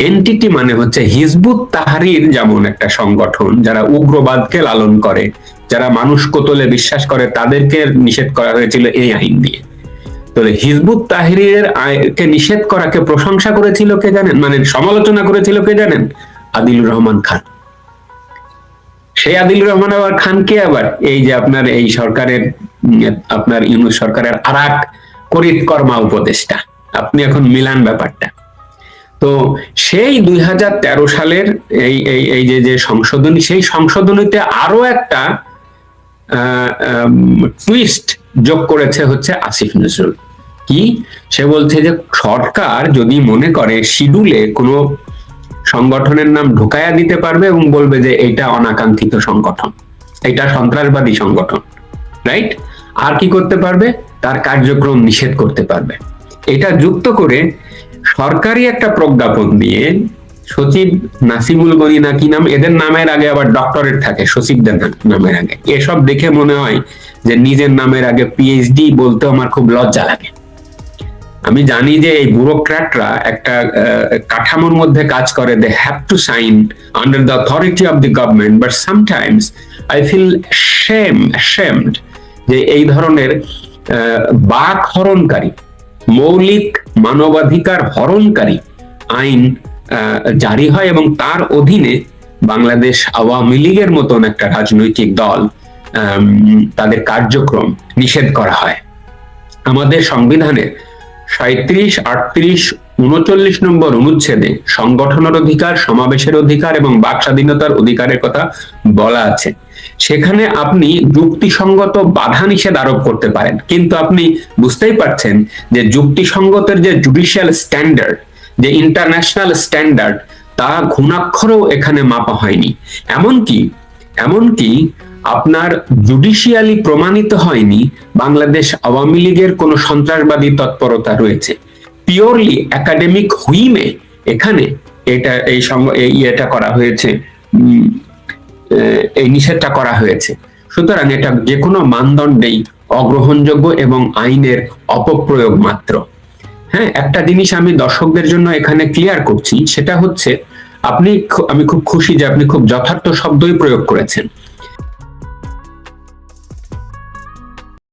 S2: এনটিটি মানে হচ্ছে হিজবুত তাহরির যেমন একটা সংগঠন যারা উগ্রবাদকে লালন করে, যারা মানুষ কতলে বিশ্বাস করে, তাদেরকে নিষেধ করা হয়েছিল এই আইন দিয়ে। তাহলে হিজবুত তাহরিরের কে নিষেধ করাকে প্রশংসা করেছিল কে জানেন? মানে সমালোচনা করেছিল কে জানেন? আদিলুর রহমান খান। সেই আদিলুর রহমান খানকে আবার এই যে আপনার এই সরকারের, আপনার ইউনূস সরকারের আরেক করিতকর্মা উপদেষ্টা। আপনি এখন মিলান ব্যাপারটা। তো সেই 2013 সালের এই যে সংশোধনী, সেই সংশোধনীতে আরো একটা টুইস্ট যোগ করেছে হচ্ছে আসিফ নজরুল। কি সে বলছে যে সরকার যদি মনে করে শিডিউলে কোনো সংগঠনের নাম ঢুকায়া দিতে পারবে এবং বলবে যে এটা অনাকাঙ্ক্ষিত সংগঠন, এটা সন্ত্রাসবাদী সংগঠন, রাইট? আর কি করতে পারবে? তার কার্যক্রম নিষেধ করতে পারবে। এটা যুক্ত করে সরকারি একটা প্রজ্ঞাপন দিয়ে সচিব নাসিমুল গনি না কি নাম, এদের নামের আগে আবার ডক্টরেট থাকে সচিবদের নামের আগে। এসব দেখে মনে হয় যে নিজের নামের আগে পিএইচডি বলতে আমার খুব লজ্জা লাগে। আমি জানি যে এই ব্যুরোক্র্যাটরা একটা কাঠামোর মধ্যে কাজ করে, they have to sign under the authority of the government, but sometimes I feel ashamed যে এই ধরনের বাক হরণকারী, মৌলিক মানবাধিকার হরণকারী আইন জারি হয় এবং তার অধীনে বাংলাদেশ আওয়ামী লীগের মতন একটা রাজনৈতিক দল তাদের কার্যক্রম নিষেধ করা হয়। আমাদের সংবিধানের 37, 38, 39 নম্বর অনুচ্ছেদে সংগঠনের অধিকার, সমাবেশের অধিকার এবং বাক স্বাধীনতার অধিকারের কথা বলা আছে। সেখানে আপনি যুক্তিসঙ্গত বাধা নিষেধ আরোপ করতে পারেন, কিন্তু আপনি বুঝতেই পারছেন যে যুক্তিসঙ্গতের যে জুডিশিয়াল স্ট্যান্ডার্ড, যে ইন্টারন্যাশনাল স্ট্যান্ডার্ড, তা ঘুণাক্ষরেও এখানে মাপা হয়নি। এমনকি আপনার জুডিশিয়ালি প্রমাণিত হয়নি বাংলাদেশ আওয়ামী লীগের কোন সন্ত্রাসবাদী তৎপরতা রয়েছে। পিওরলি একাডেমিক হুইমে এখানে এটা করা হয়েছে, এই নিষেধটা করা হয়েছে। সুতরাং এটা যে কোনো মানদণ্ডেই অগ্রহণযোগ্য এবং আইনের অপপ্রয়োগ মাত্র। হ্যাঁ, একটা জিনিস আমি দর্শকদের জন্য এখানে ক্লিয়ার করছি, সেটা হচ্ছে আমি খুব খুশি যে আপনি খুব যথার্থ শব্দই প্রয়োগ করেছেন।